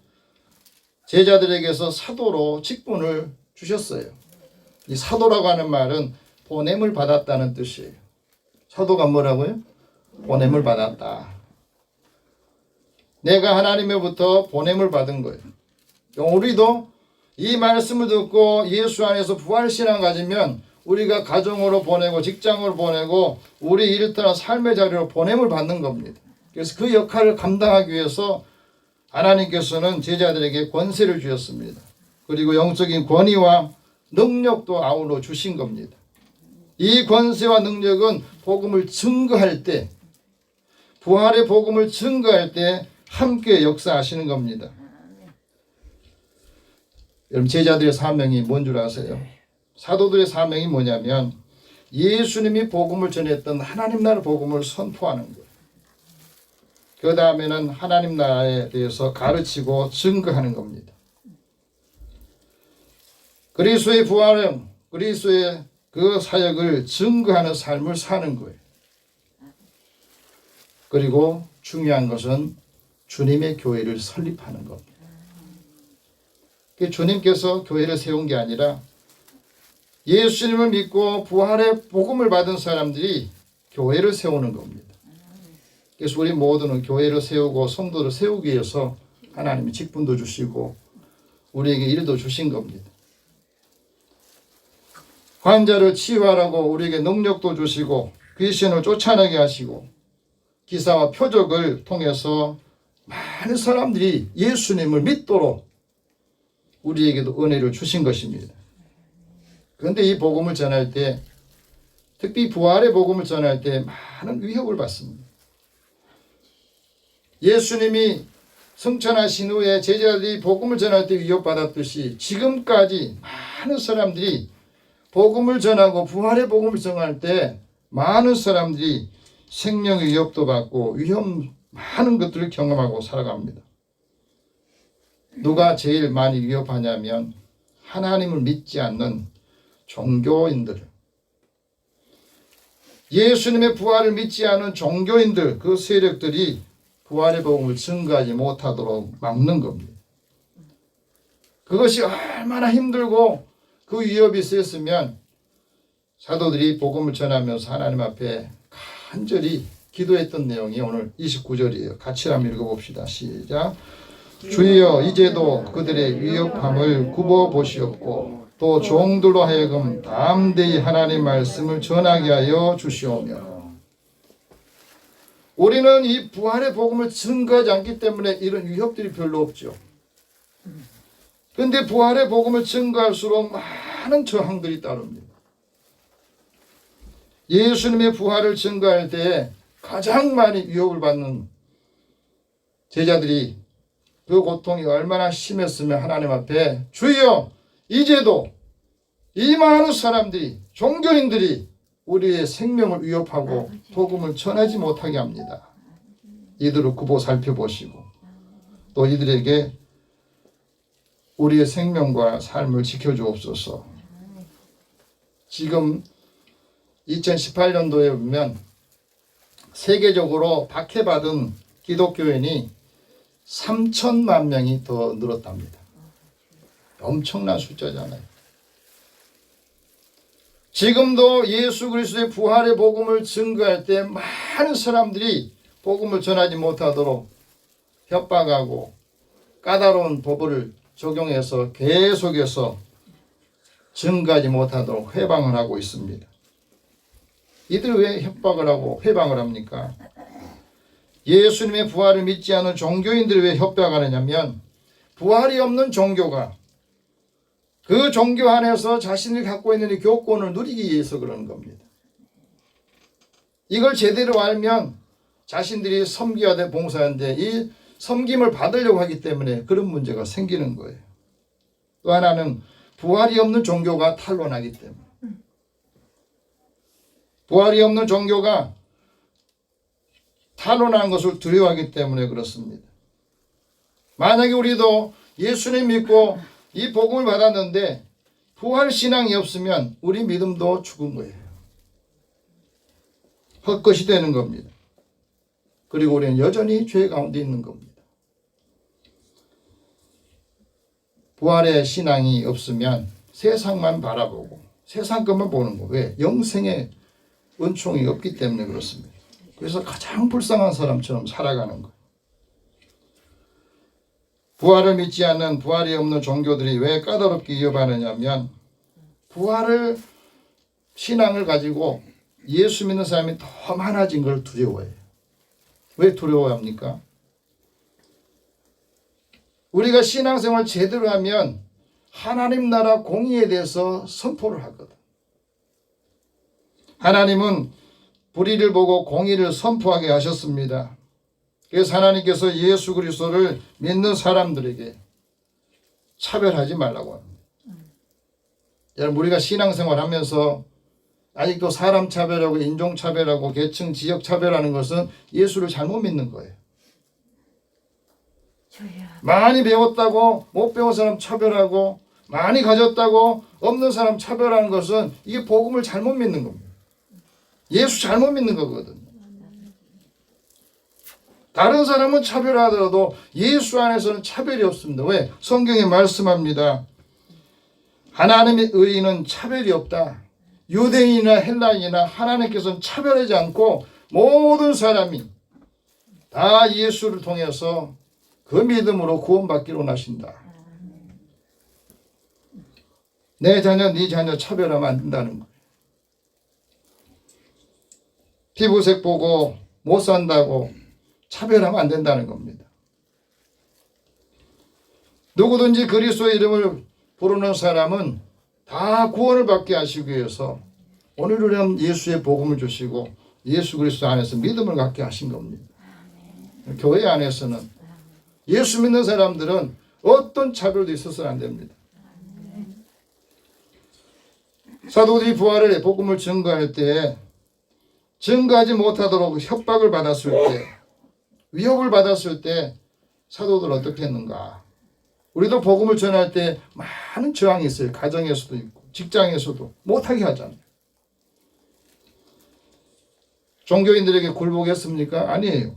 제자들에게서 사도로 직분을 주셨어요. 이 사도라고 하는 말은 보냄을 받았다는 뜻이에요. 사도가 뭐라고요? 보냄을 받았다. 내가 하나님으로부터 보냄을 받은 거예요. 우리도 이 말씀을 듣고 예수 안에서 부활신앙 가지면 우리가 가정으로 보내고 직장으로 보내고 우리 일터나 삶의 자리로 보냄을 받는 겁니다. 그래서 그 역할을 감당하기 위해서 하나님께서는 제자들에게 권세를 주셨습니다. 그리고 영적인 권위와 능력도 아울러 주신 겁니다. 이 권세와 능력은 복음을 증거할 때, 부활의 복음을 증거할 때 함께 역사하시는 겁니다. 여러분, 제자들의 사명이 뭔 줄 아세요? 사도들의 사명이 뭐냐면 예수님이 복음을 전했던 하나님 나라 복음을 선포하는 거예요. 그 다음에는 하나님 나라에 대해서 가르치고 증거하는 겁니다. 그리스도의 부활은 그리스도의 그 사역을 증거하는 삶을 사는 거예요. 그리고 중요한 것은 주님의 교회를 설립하는 겁니다. 주님께서 교회를 세운 게 아니라 예수님을 믿고 부활의 복음을 받은 사람들이 교회를 세우는 겁니다. 그래서 우리 모두는 교회를 세우고 성도를 세우기 위해서 하나님이 직분도 주시고 우리에게 일도 주신 겁니다. 환자를 치유하라고 우리에게 능력도 주시고 귀신을 쫓아내게 하시고 기사와 표적을 통해서 많은 사람들이 예수님을 믿도록 우리에게도 은혜를 주신 것입니다. 그런데 이 복음을 전할 때, 특히 부활의 복음을 전할 때 많은 위협을 받습니다. 예수님이 승천하신 후에 제자들이 복음을 전할 때 위협받았듯이 지금까지 많은 사람들이 복음을 전하고 부활의 복음을 전할 때 많은 사람들이 생명의 위협도 받고 많은 것들을 경험하고 살아갑니다. 누가 제일 많이 위협하냐면 하나님을 믿지 않는 종교인들, 예수님의 부활을 믿지 않은 종교인들, 그 세력들이 부활의 복음을 증거하지 못하도록 막는 겁니다. 그것이 얼마나 힘들고 그 위협이 있었으면 사도들이 복음을 전하면서 하나님 앞에 간절히 기도했던 내용이 오늘 29절이에요. 같이 한번 읽어봅시다. 시작. 주여 이제도 그들의 위협함을 굽어보시옵고 또 종들로 하여금 담대히 하나님 말씀을 전하게 하여 주시오며. 우리는 이 부활의 복음을 증거하지 않기 때문에 이런 위협들이 별로 없죠. 그런데 부활의 복음을 증거할수록 많은 저항들이 따릅니다. 예수님의 부활을 증거할 때 가장 많이 위협을 받는 제자들이 그 고통이 얼마나 심했으면 하나님 앞에 주여 이제도 이 많은 사람들이 종교인들이 우리의 생명을 위협하고 복음을 전하지 못하게 합니다. 이들을 굽어 살펴보시고 또 이들에게 우리의 생명과 삶을 지켜주옵소서. 지금 2018년도에 보면 세계적으로 박해받은 기독교인이 3천만 명이 더 늘었답니다. 엄청난 숫자잖아요. 지금도 예수 그리스도의 부활의 복음을 증거할 때 많은 사람들이 복음을 전하지 못하도록 협박하고 까다로운 법을 적용해서 계속해서 증거하지 못하도록 회방을 하고 있습니다. 이들 왜 협박을 하고 회방을 합니까? 예수님의 부활을 믿지 않은 종교인들이 왜 협박하느냐면 부활이 없는 종교가 그 종교 안에서 자신이 갖고 있는 이 교권을 누리기 위해서 그러는 겁니다. 이걸 제대로 알면 자신들이 섬겨야 될 봉사인데 이 섬김을 받으려고 하기 때문에 그런 문제가 생기는 거예요. 또 하나는 부활이 없는 종교가 탄로나기 때문에. 부활이 없는 종교가 탄로나는 것을 두려워하기 때문에 그렇습니다. 만약에 우리도 예수님 믿고 이 복음을 받았는데 부활 신앙이 없으면 우리 믿음도 죽은 거예요. 헛것이 되는 겁니다. 그리고 우리는 여전히 죄 가운데 있는 겁니다. 부활의 신앙이 없으면 세상만 바라보고 세상 것만 보는 거예요. 왜? 영생의 은총이 없기 때문에 그렇습니다. 그래서 가장 불쌍한 사람처럼 살아가는 거예요. 부활을 믿지 않는 부활이 없는 종교들이 왜 까다롭게 위협하느냐면 부활을 신앙을 가지고 예수 믿는 사람이 더 많아진 걸 두려워해요. 왜 두려워합니까? 우리가 신앙생활 제대로 하면 하나님 나라 공의에 대해서 선포를 하거든. 하나님은 불의를 보고 공의를 선포하게 하셨습니다. 그래서 하나님께서 예수 그리스도를 믿는 사람들에게 차별하지 말라고 합니다. 여러분, 우리가 신앙생활 하면서 아직도 사람 차별하고 인종 차별하고 계층 지역 차별하는 것은 예수를 잘못 믿는 거예요. 많이 배웠다고 못 배운 사람 차별하고 많이 가졌다고 없는 사람 차별하는 것은 이게 복음을 잘못 믿는 겁니다. 예수 잘못 믿는 거거든요. 다른 사람은 차별하더라도 예수 안에서는 차별이 없습니다. 왜? 성경에 말씀합니다. 하나님의 의인은 차별이 없다. 유대인이나 헬라인이나 하나님께서는 차별하지 않고 모든 사람이 다 예수를 통해서 그 믿음으로 구원받기로 나신다. 내 자녀, 네 자녀 차별하면 안 된다는 거예요. 피부색 보고 못 산다고 차별하면 안 된다는 겁니다. 누구든지 그리스도의 이름을 부르는 사람은 다 구원을 받게 하시기 위해서 오늘은 예수의 복음을 주시고 예수 그리스도 안에서 믿음을 갖게 하신 겁니다. 교회 안에서는 예수 믿는 사람들은 어떤 차별도 있어서는 안 됩니다. 사도들이 부활의 복음을 증거할 때 증거하지 못하도록 협박을 받았을 때, 위협을 받았을 때 사도들은 어떻게 했는가? 우리도 복음을 전할 때 많은 저항이 있어요. 가정에서도 있고 직장에서도 못하게 하잖아요. 종교인들에게 굴복했습니까? 아니에요.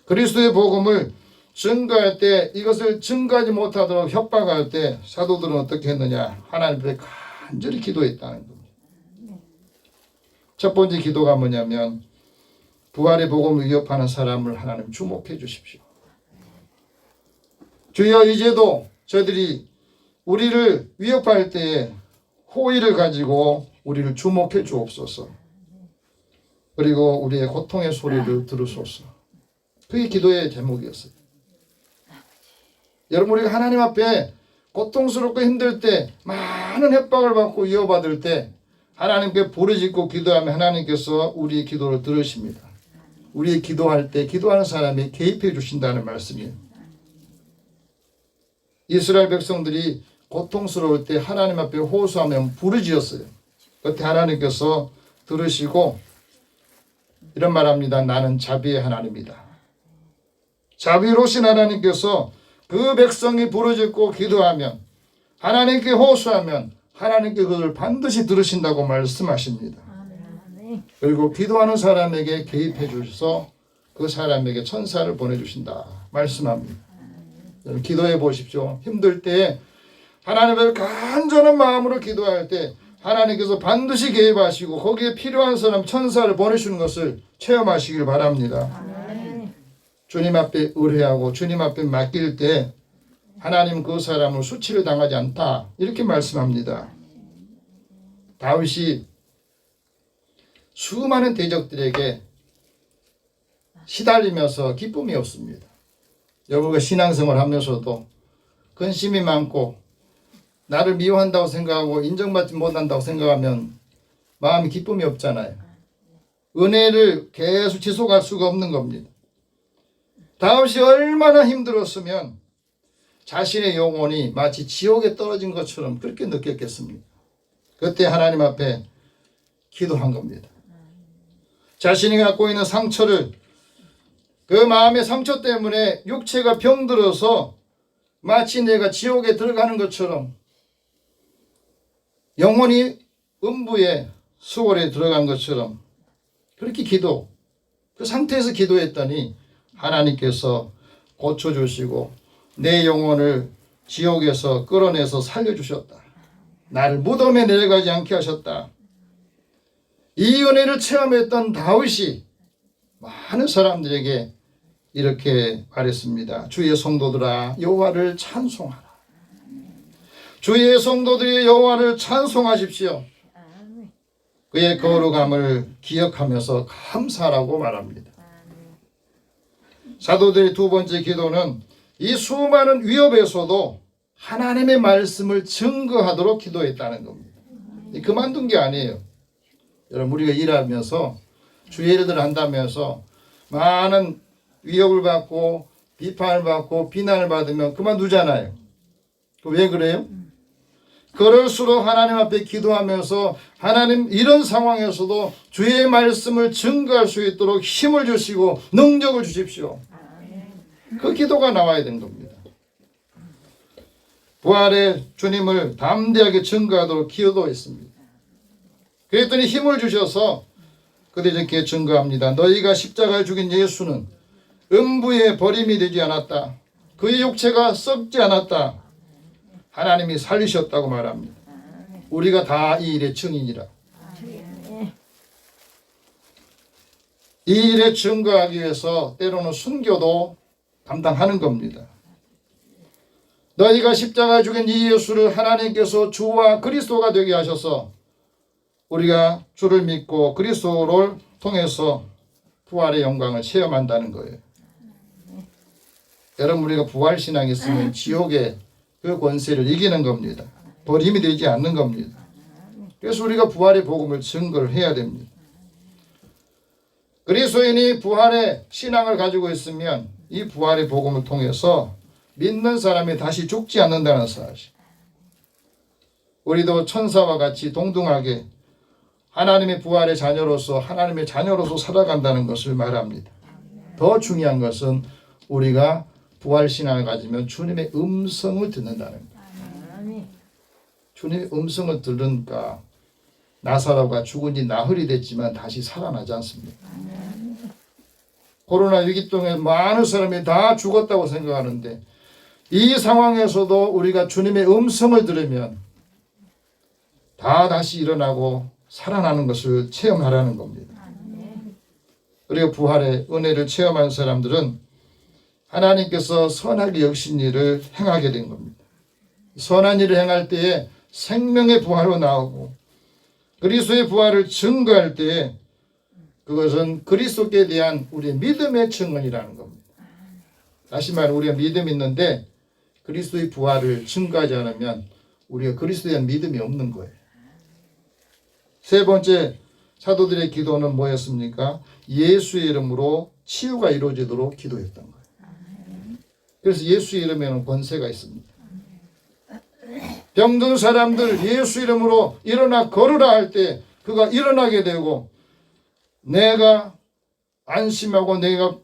그리스도의 복음을 증거할 때, 이것을 증거하지 못하도록 협박할 때 사도들은 어떻게 했느냐? 하나님 앞에 간절히 기도했다는 겁니다. 첫 번째 기도가 뭐냐면 부활의 복음을 위협하는 사람을 하나님 주목해 주십시오. 주여, 이제도 저들이 우리를 위협할 때에 호의를 가지고 우리를 주목해 주옵소서. 그리고 우리의 고통의 소리를 들으소서. 그게 기도의 제목이었어요. 여러분, 우리가 하나님 앞에 고통스럽고 힘들 때, 많은 협박을 받고 위협받을 때 하나님께 부르짖고 기도하면 하나님께서 우리의 기도를 들으십니다. 우리의 기도할 때 기도하는 사람이 개입해 주신다는 말씀이에요. 이스라엘 백성들이 고통스러울 때 하나님 앞에 호소하면 부르짖었어요. 그때 하나님께서 들으시고 이런 말합니다. 나는 자비의 하나님이다. 자비로우신 하나님께서 그 백성이 부르짖고 기도하면, 하나님께 호소하면 하나님께 그것을 반드시 들으신다고 말씀하십니다. 그리고 기도하는 사람에게 개입해 주셔서 그 사람에게 천사를 보내주신다 말씀합니다. 기도해 보십시오. 힘들 때 하나님을 간절한 마음으로 기도할 때 하나님께서 반드시 개입하시고 거기에 필요한 사람 천사를 보내주는 것을 체험하시길 바랍니다. 주님 앞에 의뢰하고 주님 앞에 맡길 때 하나님 그 사람을 수치를 당하지 않다, 이렇게 말씀합니다. 다윗이 수많은 대적들에게 시달리면서 기쁨이 없습니다. 여러분과 신앙생활 하면서도 근심이 많고 나를 미워한다고 생각하고 인정받지 못한다고 생각하면 마음이 기쁨이 없잖아요. 은혜를 계속 지속할 수가 없는 겁니다. 다윗이 얼마나 힘들었으면 자신의 영혼이 마치 지옥에 떨어진 것처럼 그렇게 느꼈겠습니까? 그때 하나님 앞에 기도한 겁니다. 자신이 갖고 있는 상처를, 그 마음의 상처 때문에 육체가 병들어서 마치 내가 지옥에 들어가는 것처럼, 영혼이 음부의 수월에 들어간 것처럼 그렇게 그 상태에서 기도했더니 하나님께서 고쳐주시고 내 영혼을 지옥에서 끌어내서 살려주셨다. 나를 무덤에 내려가지 않게 하셨다. 이 은혜를 체험했던 다윗이 많은 사람들에게 이렇게 말했습니다. 주의 성도들아, 여호와를 찬송하라. 주의 성도들이 여호와를 찬송하십시오. 그의 거룩함을 기억하면서 감사하라고 말합니다. 사도들의 두 번째 기도는 이 수많은 위협에서도 하나님의 말씀을 증거하도록 기도했다는 겁니다. 그만둔 게 아니에요. 여러분, 우리가 일하면서 주의 일들을 한다면서 많은 위협을 받고 비판을 받고 비난을 받으면 그만두잖아요. 왜 그래요? 그럴수록 하나님 앞에 기도하면서 하나님, 이런 상황에서도 주의 말씀을 증거할 수 있도록 힘을 주시고 능력을 주십시오. 그 기도가 나와야 되는 겁니다. 부활의 주님을 담대하게 증거하도록 기도했습니다. 그랬더니 힘을 주셔서 그때 이렇게 증거합니다. 너희가 십자가에 죽인 예수는 음부에 버림이 되지 않았다. 그의 육체가 썩지 않았다. 하나님이 살리셨다고 말합니다. 우리가 다 이 일의 증인이라. 이 일에 증거하기 위해서 때로는 순교도 감당하는 겁니다. 너희가 십자가에 죽인 이 예수를 하나님께서 주와 그리스도가 되게 하셔서 우리가 주를 믿고 그리스도를 통해서 부활의 영광을 체험한다는 거예요. 여러분, 우리가 부활신앙이 있으면 지옥의 그 권세를 이기는 겁니다. 버림이 되지 않는 겁니다. 그래서 우리가 부활의 복음을 증거를 해야 됩니다. 그리스도인이 부활의 신앙을 가지고 있으면 이 부활의 복음을 통해서 믿는 사람이 다시 죽지 않는다는 사실. 우리도 천사와 같이 동등하게 하나님의 부활의 자녀로서 하나님의 자녀로서 살아간다는 것을 말합니다. 더 중요한 것은 우리가 부활신앙을 가지면 주님의 음성을 듣는다는 거예요. 주님의 음성을 들으니까 나사로가 죽은 지 나흘이 됐지만 다시 살아나지 않습니다. 코로나 위기 동안 많은 사람이 다 죽었다고 생각하는데 이 상황에서도 우리가 주님의 음성을 들으면 다 다시 일어나고 살아나는 것을 체험하라는 겁니다. 그리고 부활의 은혜를 체험한 사람들은 하나님께서 선하게 여기신 일을 행하게 된 겁니다. 선한 일을 행할 때에 생명의 부활로 나오고 그리스도의 부활을 증거할 때에 그것은 그리스도께 대한 우리의 믿음의 증언이라는 겁니다. 다시 말해 우리가 믿음이 있는데 그리스도의 부활을 증거하지 않으면 우리가 그리스도에 대한 믿음이 없는 거예요. 세 번째 사도들의 기도는 뭐였습니까? 예수의 이름으로 치유가 이루어지도록 기도했던 거예요. 그래서 예수의 이름에는 권세가 있습니다. 병든 사람들 예수 이름으로 일어나 걸으라 할 때 그가 일어나게 되고 내가 안심하고 내가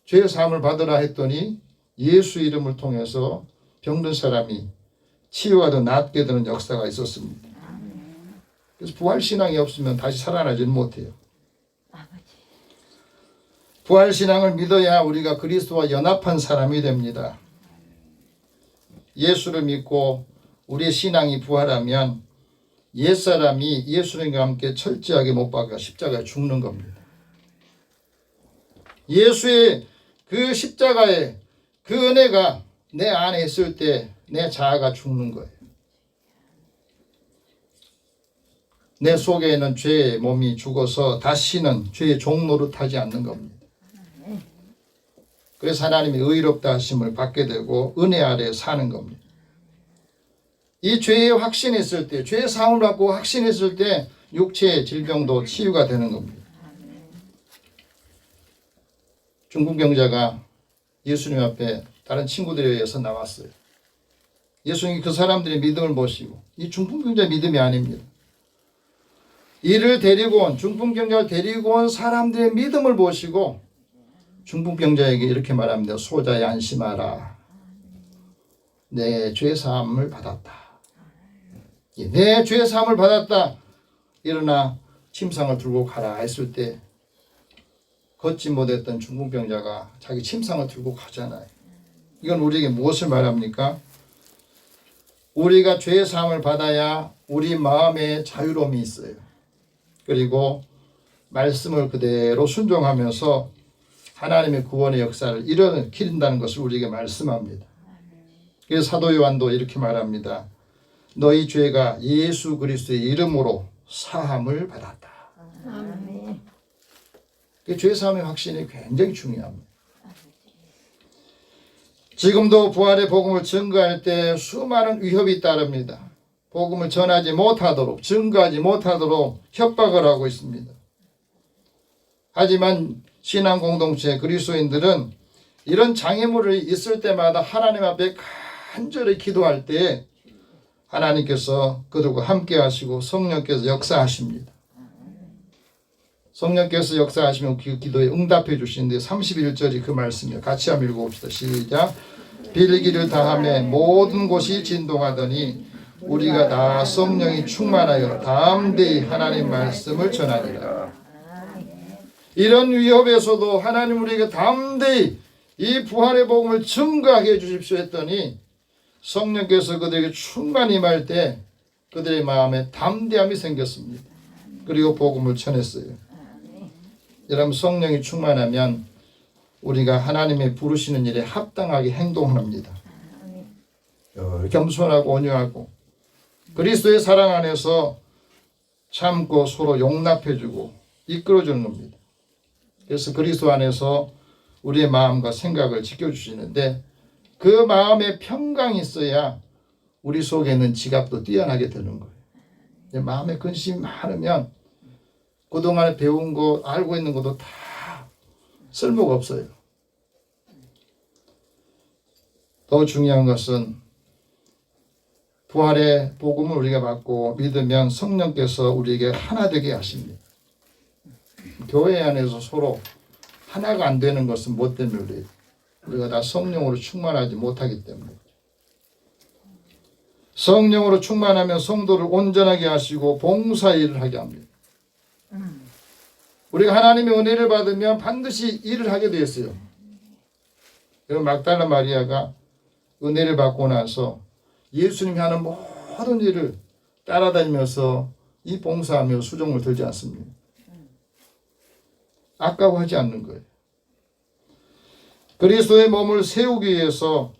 죄 사함을 받으라 했더니 예수 이름을 통해서 병든 사람이 치유가 더 낫게 되는 역사가 있었습니다. 그래서 부활신앙이 없으면 다시 살아나지는 못해요. 부활신앙을 믿어야 우리가 그리스도와 연합한 사람이 됩니다. 예수를 믿고 우리의 신앙이 부활하면 옛사람이 예수님과 함께 철저하게 못 박아 십자가에 죽는 겁니다. 예수의 그 십자가의 그 은혜가 내 안에 있을 때 내 자아가 죽는 거예요. 내 속에 있는 죄의 몸이 죽어서 다시는 죄의 종노릇하지 않는 겁니다. 그래서 하나님이 의롭다 하심을 받게 되고 은혜 아래 사는 겁니다. 이 죄에 확신했을 때, 죄의 사함을 받고 확신했을 때 육체의 질병도 치유가 되는 겁니다. 중국 병자가 예수님 앞에 다른 친구들에 의해서 나왔어요. 예수님이 그 사람들의 믿음을 보시고 이 중풍병자 믿음이 아닙니다. 이를 데리고 온 중풍병자를 데리고 온 사람들의 믿음을 보시고 중풍병자에게 이렇게 말합니다. 소자야 안심하라. 내 죄사함을 받았다. 내 죄사함을 받았다. 일어나 침상을 들고 가라 했을 때 걷지 못했던 중풍병자가 자기 침상을 들고 가잖아요. 이건 우리에게 무엇을 말합니까? 우리가 죄사함을 받아야 우리 마음에 자유로움이 있어요. 그리고 말씀을 그대로 순종하면서 하나님의 구원의 역사를 일으킨다는 것을 우리에게 말씀합니다. 그래서 사도 요한도 이렇게 말합니다. 너희 죄가 예수 그리스도의 이름으로 사함을 받았다. 아멘. 죄사함의 확신이 굉장히 중요합니다. 지금도 부활의 복음을 증거할 때 수많은 위협이 따릅니다. 복음을 전하지 못하도록, 증거하지 못하도록 협박을 하고 있습니다. 하지만 신앙 공동체 그리스도인들은 이런 장애물이 있을 때마다 하나님 앞에 간절히 기도할 때 하나님께서 그들과 함께 하시고 성령께서 역사하십니다. 성령께서 역사하시면 그 기도에 응답해 주시는데 31절이 그 말씀이에요. 같이 한번 읽어봅시다. 시작. 빌기를 다하며 모든 곳이 진동하더니 우리가 다 성령이 충만하여 담대히 하나님 말씀을 전하니라. 이런 위협에서도 하나님 우리에게 담대히 이 부활의 복음을 증거하게 해주십시오 했더니 성령께서 그들에게 충만히 임할 때 그들의 마음에 담대함이 생겼습니다. 그리고 복음을 전했어요. 여러분, 성령이 충만하면 우리가 하나님의 부르시는 일에 합당하게 행동합니다. 겸손하고 온유하고 그리스도의 사랑 안에서 참고 서로 용납해주고 이끌어주는 겁니다. 그래서 그리스도 안에서 우리의 마음과 생각을 지켜주시는데 그 마음에 평강이 있어야 우리 속에 있는 지갑도 뛰어나게 되는 거예요. 마음에 근심이 많으면 그동안에 배운 거 알고 있는 것도 다 쓸모가 없어요. 더 중요한 것은 부활의 복음을 우리가 받고 믿으면 성령께서 우리에게 하나 되게 하십니다. 교회 안에서 서로 하나가 안 되는 것은 뭐 때문에 그래요? 우리가 다 성령으로 충만하지 못하기 때문에. 성령으로 충만하면 성도를 온전하게 하시고 봉사일을 하게 합니다. 우리가 하나님의 은혜를 받으면 반드시 일을 하게 되어 있어요. 막달라 마리아가 은혜를 받고 나서 예수님이 하는 모든 일을 따라다니면서 이 봉사하며 수종을 들지 않습니다. 아까워하지 않는 거예요. 그리스도의 몸을 세우기 위해서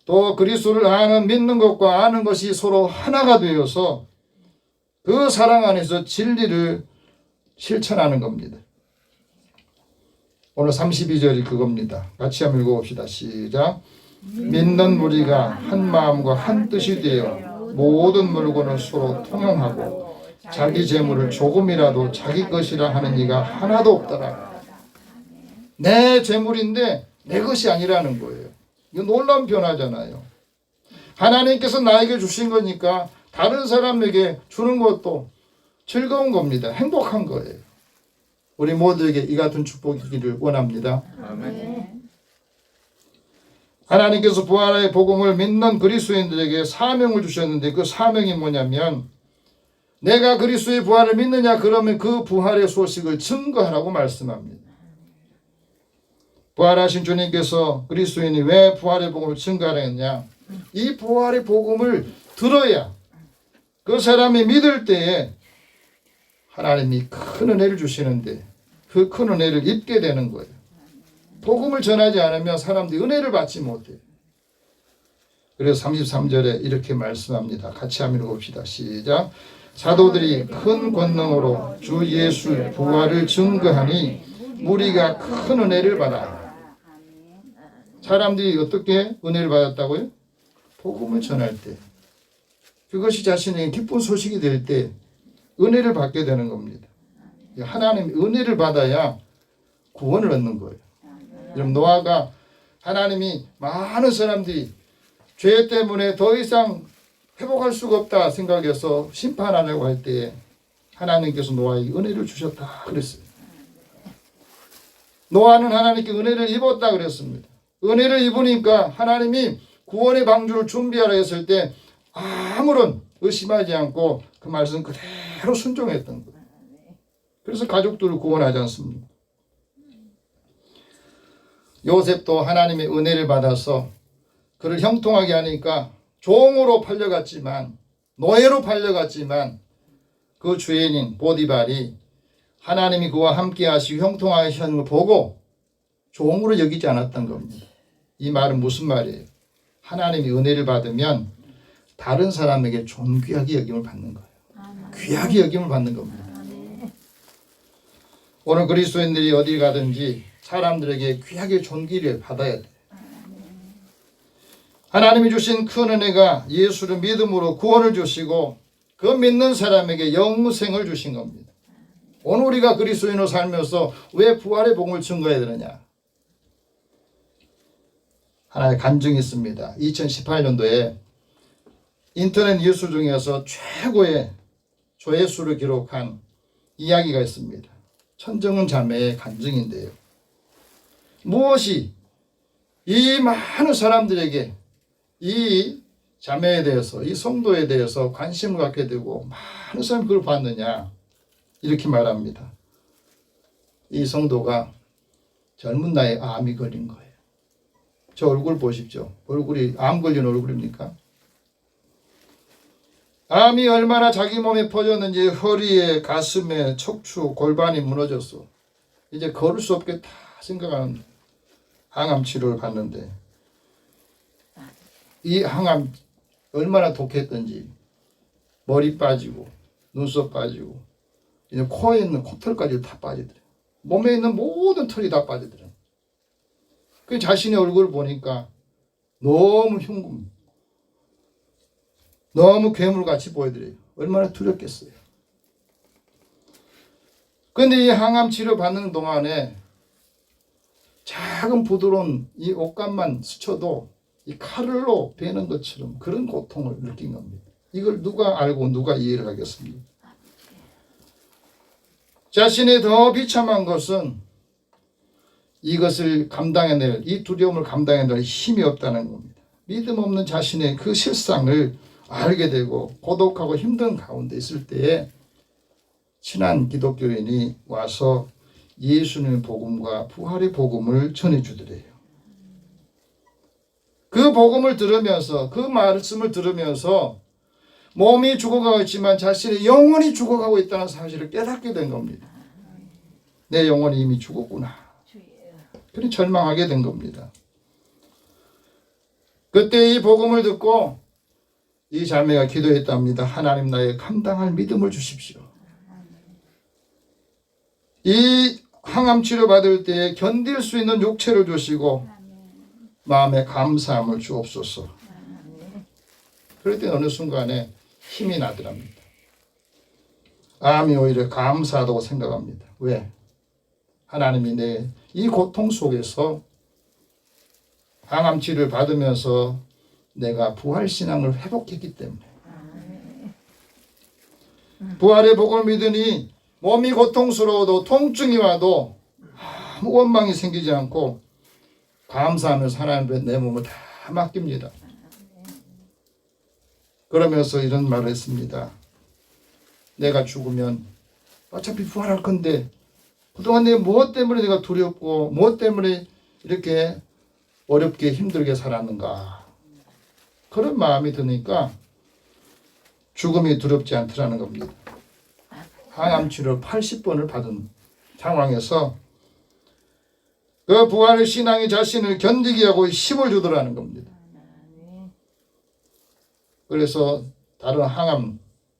또 그리스도를 믿는 것과 아는 것이 서로 하나가 되어서 그 사랑 안에서 진리를 실천하는 겁니다. 오늘 32절이 그겁니다. 같이 한번 읽어봅시다. 시작. 믿는 무리가 한 마음과 한 뜻이 되어 모든 물건을 서로 통용하고 자기 재물을 조금이라도 자기 것이라 하는 이가 하나도 없더라. 내 재물인데 내 것이 아니라는 거예요. 이거 놀라운 변화잖아요. 하나님께서 나에게 주신 거니까 다른 사람에게 주는 것도 즐거운 겁니다. 행복한 거예요. 우리 모두에게 이 같은 축복이기를 원합니다. 아멘. 하나님께서 부활의 복음을 믿는 그리스도인들에게 사명을 주셨는데 그 사명이 뭐냐면 내가 그리스도의 부활을 믿느냐 그러면 그 부활의 소식을 증거하라고 말씀합니다. 부활하신 주님께서 그리스도인이 왜 부활의 복음을 증거하느냐, 이 부활의 복음을 들어야 그 사람이 믿을 때에 하나님이 큰 은혜를 주시는데 그 큰 은혜를 입게 되는 거예요. 복음을 전하지 않으면 사람들이 은혜를 받지 못해요. 그래서 33절에 이렇게 말씀합니다. 같이 한번 읽어봅시다. 시작. 사도들이 큰 권능으로 주 예수의 부활을 증거하니 무리가 큰 은혜를 받아. 사람들이 어떻게 은혜를 받았다고요? 복음을 전할 때. 그것이 자신에게 기쁜 소식이 될 때 은혜를 받게 되는 겁니다. 하나님 은혜를 받아야 구원을 얻는 거예요. 그럼 노아가 하나님이 많은 사람들이 죄 때문에 더 이상 회복할 수가 없다 생각해서 심판하려고 할 때 하나님께서 노아에게 은혜를 주셨다 그랬어요. 노아는 하나님께 은혜를 입었다 그랬습니다. 은혜를 입으니까 하나님이 구원의 방주를 준비하라 했을 때 아무런 의심하지 않고 그 말씀 그대로 순종했던 거예요. 그래서 가족들을 구원하지 않습니다. 요셉도 하나님의 은혜를 받아서 그를 형통하게 하니까 종으로 팔려갔지만 노예로 팔려갔지만 그 주인인 보디발이 하나님이 그와 함께 하시고 형통하게 하시는 걸 보고 종으로 여기지 않았던 겁니다. 이 말은 무슨 말이에요? 하나님이 은혜를 받으면 다른 사람에게 존귀하게 여김을 받는 거예요. 귀하게 여김을 받는 겁니다. 오늘 그리스도인들이 어디 가든지 사람들에게 귀하게 존귀를 받아야 돼요. 하나님이 주신 큰 은혜가 예수를 믿음으로 구원을 주시고 그 믿는 사람에게 영생을 주신 겁니다. 오늘 우리가 그리스도인으로 살면서 왜 부활의 복음을 증거해야 되느냐? 하나의 간증이 있습니다. 2018년도에 인터넷 뉴스 중에서 최고의 조회수를 기록한 이야기가 있습니다. 천정은 자매의 간증인데요. 무엇이 이 많은 사람들에게 이 자매에 대해서, 이 성도에 대해서 관심을 갖게 되고 많은 사람이 그걸 봤느냐, 이렇게 말합니다. 이 성도가 젊은 나이에 암이 걸린 거예요. 저 얼굴 보십시오. 얼굴이 암 걸린 얼굴입니까? 암이 얼마나 자기 몸에 퍼졌는지 허리에, 가슴에, 척추, 골반이 무너졌어. 이제 걸을 수 없겠다 생각하는 항암 치료를 받는데, 이 항암 얼마나 독했던지 머리 빠지고 눈썹 빠지고 이제 코에 있는 코털까지 다 빠지더래요. 몸에 있는 모든 털이 다 빠지더래요. 그 자신의 얼굴을 보니까 너무 흉금, 너무 괴물같이 보이더래요. 얼마나 두렵겠어요. 그런데 이 항암 치료 받는 동안에 작은 부드러운 이 옷감만 스쳐도 이 칼로 베는 것처럼 그런 고통을 느낀 겁니다. 이걸 누가 알고 누가 이해를 하겠습니까? 자신이 더 비참한 것은 이것을 감당해낼, 이 두려움을 감당해낼 힘이 없다는 겁니다. 믿음 없는 자신의 그 실상을 알게 되고 고독하고 힘든 가운데 있을 때에 친한 기독교인이 와서 예수님의 복음과 부활의 복음을 전해주더래요. 그 복음을 들으면서, 그 말씀을 들으면서 몸이 죽어가고 있지만 자신의 영혼이 죽어가고 있다는 사실을 깨닫게 된 겁니다. 내 영혼이 이미 죽었구나. 그런 절망하게 된 겁니다. 그때 이 복음을 듣고 이 자매가 기도했답니다. 하나님, 나의 감당할 믿음을 주십시오. 이 항암 치료 받을 때 견딜 수 있는 육체를 주시고 마음에 감사함을 주옵소서. 그럴 때 어느 순간에 힘이 나더랍니다. 암이 오히려 감사하다고 생각합니다. 왜? 하나님이 내 이 고통 속에서 항암 치료를 받으면서 내가 부활신앙을 회복했기 때문에, 부활의 복을 믿으니 몸이 고통스러워도 통증이 와도 아무 원망이 생기지 않고 감사하면서 하나님 내 몸을 다 맡깁니다. 그러면서 이런 말을 했습니다. 내가 죽으면 어차피 부활할 건데 그동안 내가 무엇 때문에 내가 두렵고 무엇 때문에 이렇게 어렵게 힘들게 살았는가, 그런 마음이 드니까 죽음이 두렵지 않더라는 겁니다. 항암 치료 80번을 받은 상황에서 그 부활의 신앙이 자신을 견디게 하고 힘을 주더라는 겁니다. 그래서 다른 항암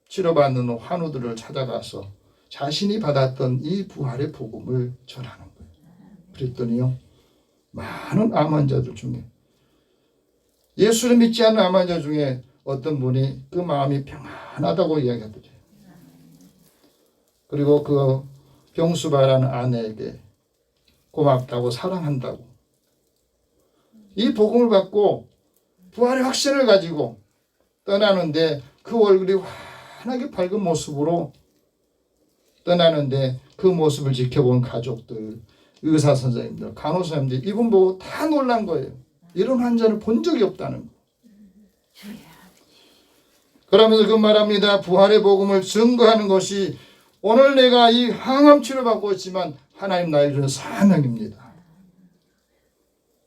치료받는 환우들을 찾아가서 자신이 받았던 이 부활의 복음을 전하는 거예요. 그랬더니요, 많은 암 환자들 중에, 예수를 믿지 않는 암 환자 중에 어떤 분이 그 마음이 평안하다고 이야기하더래요. 그리고 그 병수바라는 아내에게 고맙다고, 사랑한다고, 이 복음을 받고 부활의 확신을 가지고 떠나는데 그 얼굴이 환하게 밝은 모습으로 떠나는데 그 모습을 지켜본 가족들, 의사 선생님들, 간호사 선생님들, 이분 보고 다 놀란 거예요. 이런 환자를 본 적이 없다는 거예요. 그러면서 그 말합니다. 부활의 복음을 증거하는 것이 오늘 내가 이 항암 치료받고 있지만 하나님 나의 이런 사명입니다.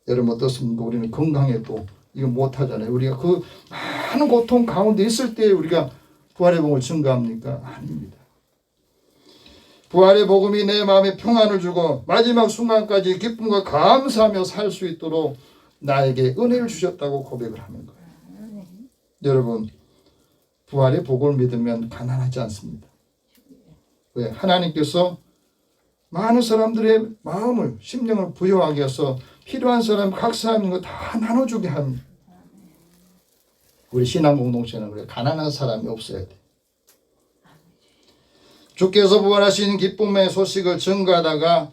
여러분 어떻습니까? 우리는 건강해도 이거 못하잖아요. 우리가 그 많은 고통 가운데 있을 때 우리가 부활의 복음을 증거합니까? 아닙니다. 부활의 복음이 내 마음에 평안을 주고 마지막 순간까지 기쁨과 감사하며 살 수 있도록 나에게 은혜를 주셨다고 고백을 하는 거예요. 여러분, 부활의 복음을 믿으면 가난하지 않습니다. 왜? 하나님께서 많은 사람들의 마음을, 심령을 부여하게 해서 필요한 사람, 각 사람인 거 다 나눠주게 합니다. 우리 신앙 공동체는 그래 가난한 사람이 없어야 돼. 주께서 부활하신 기쁨의 소식을 증거하다가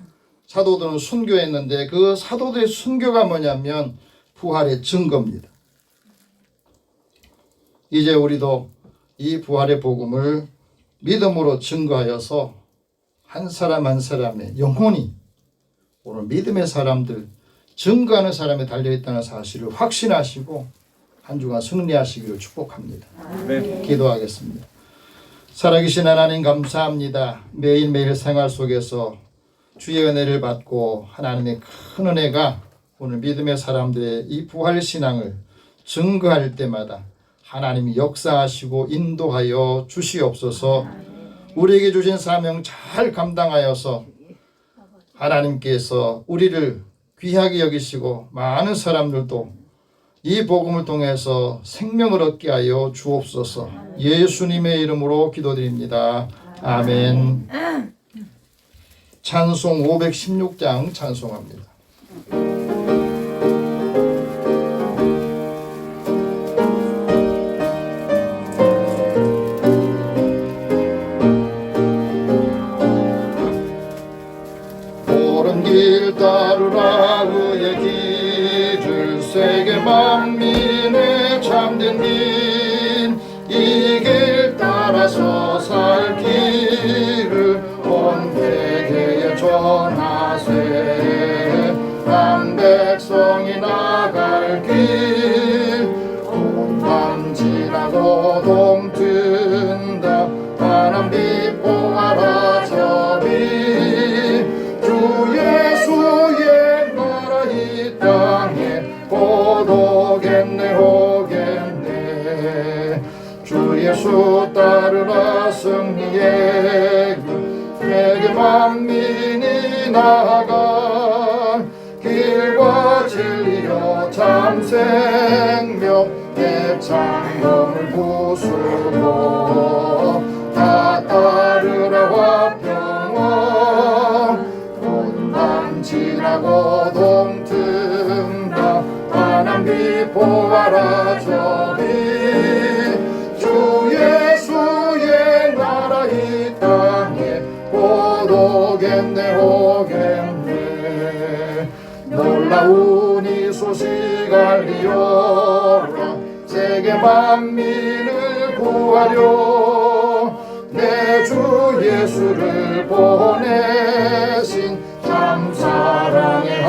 사도들은 순교했는데 그 사도들의 순교가 뭐냐면 부활의 증거입니다. 이제 우리도 이 부활의 복음을 믿음으로 증거하여서 한 사람 한 사람의 영혼이 오늘 믿음의 사람들, 증거하는 사람에 달려있다는 사실을 확신하시고 한 주간 승리하시기를 축복합니다. 기도하겠습니다. 살아계신 하나님 감사합니다. 매일매일 생활 속에서 주의 은혜를 받고 하나님의 큰 은혜가 오늘 믿음의 사람들의 이 부활신앙을 증거할 때마다 하나님이 역사하시고 인도하여 주시옵소서. 우리에게 주신 사명 잘 감당하여서 하나님께서 우리를 귀하게 여기시고 많은 사람들도 이 복음을 통해서 생명을 얻게 하여 주옵소서. 예수님의 이름으로 기도드립니다. 아멘. 찬송 516장 찬송합니다. 옳은 길 따르라 그의 길을 세계 만민의 참된 길 이 길 따라서 살 길을 온 세계에 전하세. 남 백성이 나갈 길 온 밤 지나고 동튼다. 바람 비포하라 저비 주 예수의 나라 이 땅에 곧 오겠네 오겠네. 주 예수 따르라 승리의 길 세계 만민이 나아가 길과 진리여 참 생명 내 창검을 부수고 다 따르라 화평원 온 밤 지나고 동튼다. 바람 비포하라 저비 주 예수의 나라 이 땅에 곧 오겠네 오겠네. 놀라운 이 소식 알리오라 세계 만민을 구하려 내 주 예수를 보내신 참 사랑의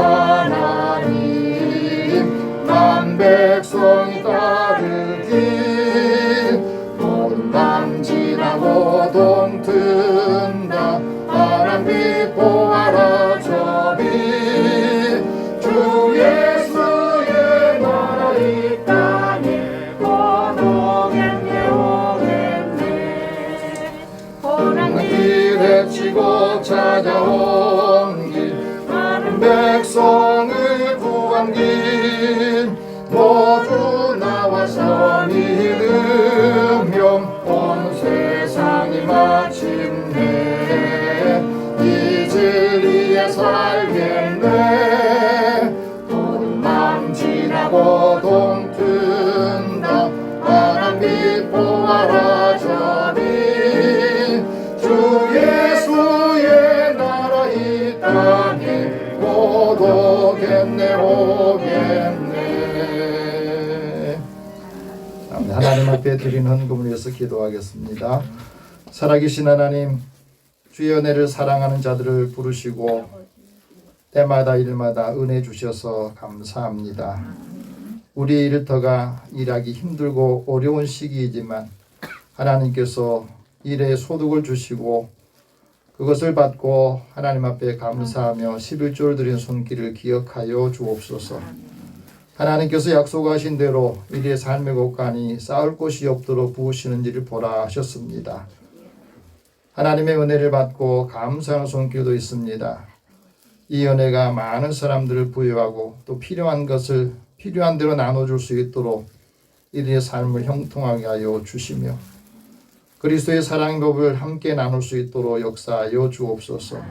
하나님. 남 백성이 따를 길 온 밤 지나고 동튼다. 바람 비포하라 저비 주 예수의 나라 이 땅에 곧 오겠네 오겠네. 길에 치고 찾아온 길 많은 백성을 구한 길 모두 나와서 믿으며 온 세상이 마침내 이 진리에 살겠네. 온 밤 지나고 동튼다. 바람 비포하라 저비 주 예수의 나라 이 땅에 곧 오겠네 오겠네. 하나님 앞에 드린 헌금을 위해서 기도하겠습니다. 살아계신 하나님, 주의 은혜를 사랑하는 자들을 부르시고 때마다 일마다 은혜 주셔서 감사합니다. 우리 일터가 일하기 힘들고 어려운 시기이지만 하나님께서 일에 소득을 주시고 그것을 받고 하나님 앞에 감사하며 11조를 드린 손길을 기억하여 주옵소서. 하나님께서 약속하신 대로 이리의 삶의 곳간이 쌓을 곳이 없도록 부으시는 일을 보라 하셨습니다. 하나님의 은혜를 받고 감사하는 손길도 있습니다. 이 은혜가 많은 사람들을 부여하고 또 필요한 것을 필요한 대로 나눠줄 수 있도록 이리의 삶을 형통하게 하여 주시며 그리스도의 사랑의 법을 함께 나눌 수 있도록 역사하여 주옵소서.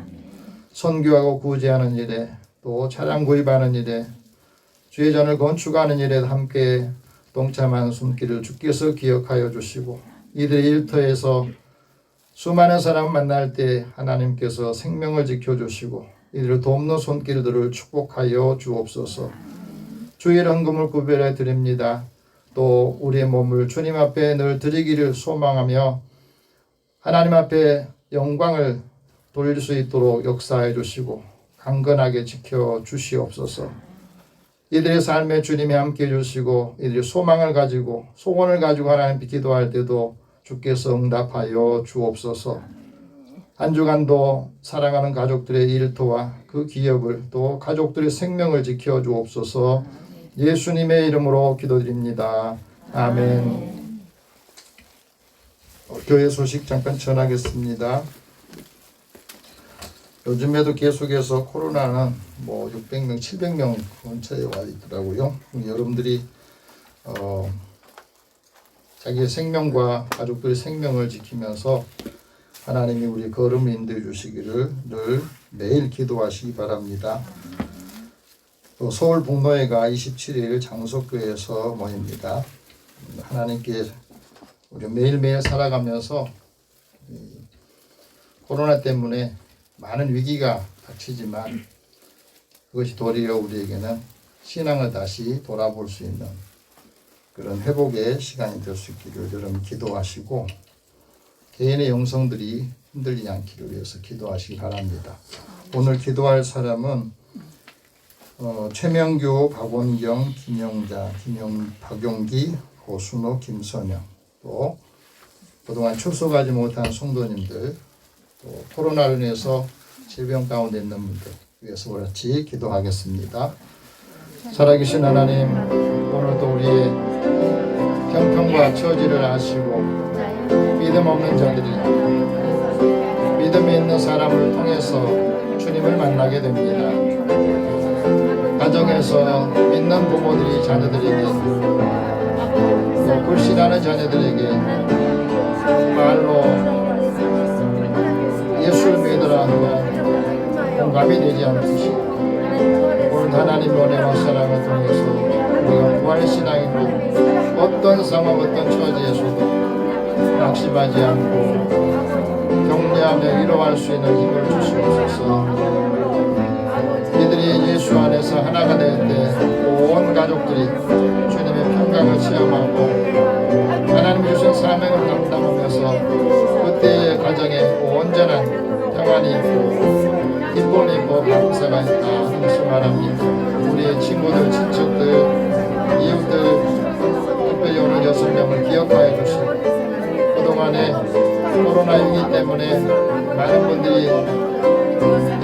선교하고 구제하는 일에 또 차량 구입하는 일에 주의 전을 건축하는 일에 함께 동참한 손길을 주께서 기억하여 주시고 이들의 일터에서 수많은 사람 만날 때 하나님께서 생명을 지켜주시고 이들을 돕는 손길들을 축복하여 주옵소서. 주일 헌금을 구별해 드립니다. 또 우리의 몸을 주님 앞에 늘 드리기를 소망하며 하나님 앞에 영광을 돌릴 수 있도록 역사해 주시고 강건하게 지켜 주시옵소서. 이들의 삶에 주님이 함께 해 주시고 이들이 소망을 가지고 소원을 가지고 하나님께 기도할 때도 주께서 응답하여 주옵소서. 한 주간도 사랑하는 가족들의 일터와 그 기업을 또 가족들의 생명을 지켜 주옵소서. 예수님의 이름으로 기도드립니다. 아멘. 교회 소식 잠깐 전하겠습니다. 요즘에도 계속해서 코로나는 600명, 700명 근처에 와 있더라고요. 여러분들이 자기의 생명과 가족들의 생명을 지키면서 하나님이 우리 걸음을 인도해 주시기를 늘 매일 기도하시기 바랍니다. 또 서울 북노회가 27일 장석교에서 모입니다. 하나님께 우리 매일매일 살아가면서 코로나 때문에 많은 위기가 닥치지만 그것이 도리어 우리에게는 신앙을 다시 돌아볼 수 있는 그런 회복의 시간이 될 수 있기를 여러분 기도하시고 개인의 영성들이 흔들리지 않기를 위해서 기도하시기 바랍니다. 오늘 기도할 사람은 최명규, 박원경, 김영자, 박용기, 고순호, 김선영, 또 그동안 출석하지 못한 성도님들, 또 코로나로 인해서 질병 가운데 있는 분들 위해서 같이 기도하겠습니다. 살아계신 하나님, 오늘도 우리의 형편과 처지를 아시고 믿음 없는 자들이 믿음이 있는 사람을 통해서 주님을 만나게 됩니다. 가정에서 믿는 부모들이 자녀들에게 또 불신하는 자녀들에게 말로 예수를 믿으라 하면 공감이 되지 않듯이 오늘 하나님의 은혜와 사랑을 통해서 우리가 부활신앙으로 어떤 상황 어떤 처지에서도 낙심하지 않고 격려하며 위로할 수 있는 힘을 주시옵소서. 이들이 예수 안에서 하나가 될 때 온 가족들이 주님의 평강을 체험하고 하나님이 주신 사명을 감당하면서 그때의 가정에 온전한 평안이 있고 기쁨이 있고 감사가 있다 하는 것을 말합니다. 우리의 친구들, 친척들, 이웃들 특별히 오늘 6명을 기억하여 주시고 그동안에 코로나 위기 때문에 많은 분들이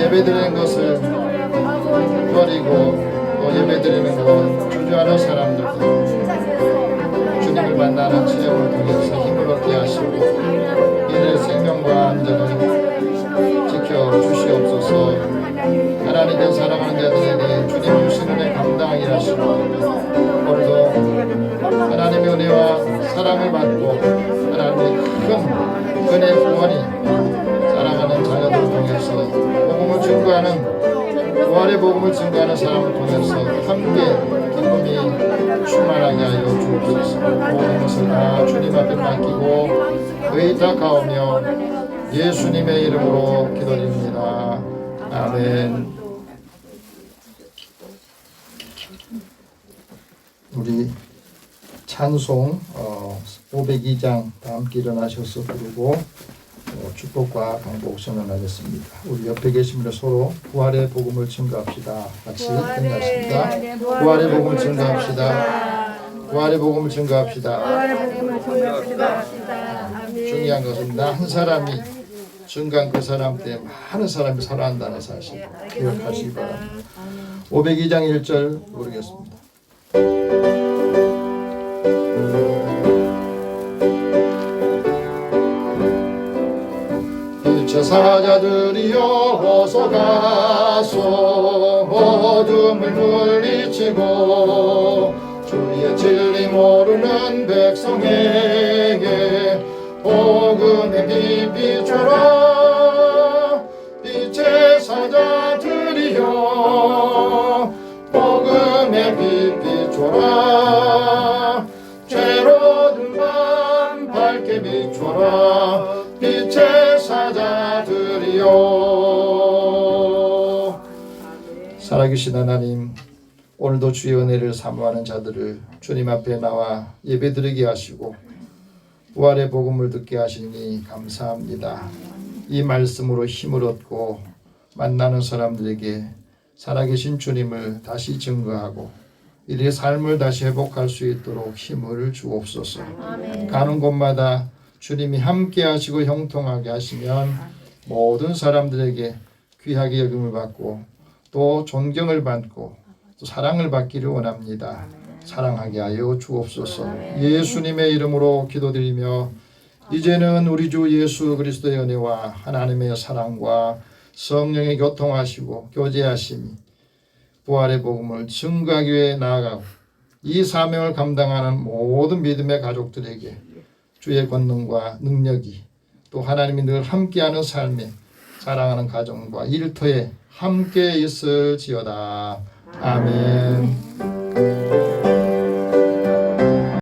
예배드리는 것을 버리고 또 예배드리는 것 주저하는 사람들도 주님을 만나는 체험을 통해서 힘을 얻게 하시고 이들의 생명과 안전을 지켜주시옵소서. 하나님의 사랑하는 자들에게 주님 주신 은혜 감당하게 하시고 오늘도 하나님의 은혜와 사랑을 받고 하나님의 큰 은혜 구원이 사랑하는 자녀들을 통해서 복음을 증거하는 부활의 복음을 증거하는 사람을 통해서 함께 기쁨이 충만하게 하여 주옵소서. 모든 것을 다 주님 앞에 맡기고 의탁하오며 예수님의 이름으로 기도드립니다. 아멘. 우리 찬송 502장 다 함께 일어나셔서 부르고 축복과 강복 선언하겠습니다. 우리 옆에 계신 분들 서로 부활의 복음을 증거합시다. 같이 끝났습니다. 부활의 복음을 증거합시다. 부활의 복음을 증거합시다. 중요한 것은 나 한 사람이 증거한 그 사람 때문에 많은 사람이 살아난다는 사실 기억하시기 바랍니다. 502장 1절 부르겠습니다. 사자들이여 어서 가소 어둠을 물리치고 주의 진리 모르는 백성에게 복음의 빛 비춰라. 빛의 사자들이여 복음의 빛 비춰라. 밝게 비춰라 빛의 사자들이여. 살아계신 하나님, 오늘도 주의 은혜를 사모하는 자들을 주님 앞에 나와 예배드리게 하시고 부활의 복음을 듣게 하시니 감사합니다. 이 말씀으로 힘을 얻고 만나는 사람들에게 살아계신 주님을 다시 증거하고 이들의 삶을 다시 회복할 수 있도록 힘을 주옵소서. 가는 곳마다 주님이 함께 하시고 형통하게 하시면 모든 사람들에게 귀하게 여김을 받고 또 존경을 받고 또 사랑을 받기를 원합니다. 사랑하게 하여 주옵소서. 예수님의 이름으로 기도드리며 이제는 우리 주 예수 그리스도의 은혜와 하나님의 사랑과 성령의 교통하시고 교제하심이 부활의 복음을 증거하기 위해 나아가고 이 사명을 감당하는 모든 믿음의 가족들에게 주의 권능과 능력이 또 하나님이 늘 함께하는 삶에 사랑하는 가정과 일터에 함께 있을지어다. 아멘.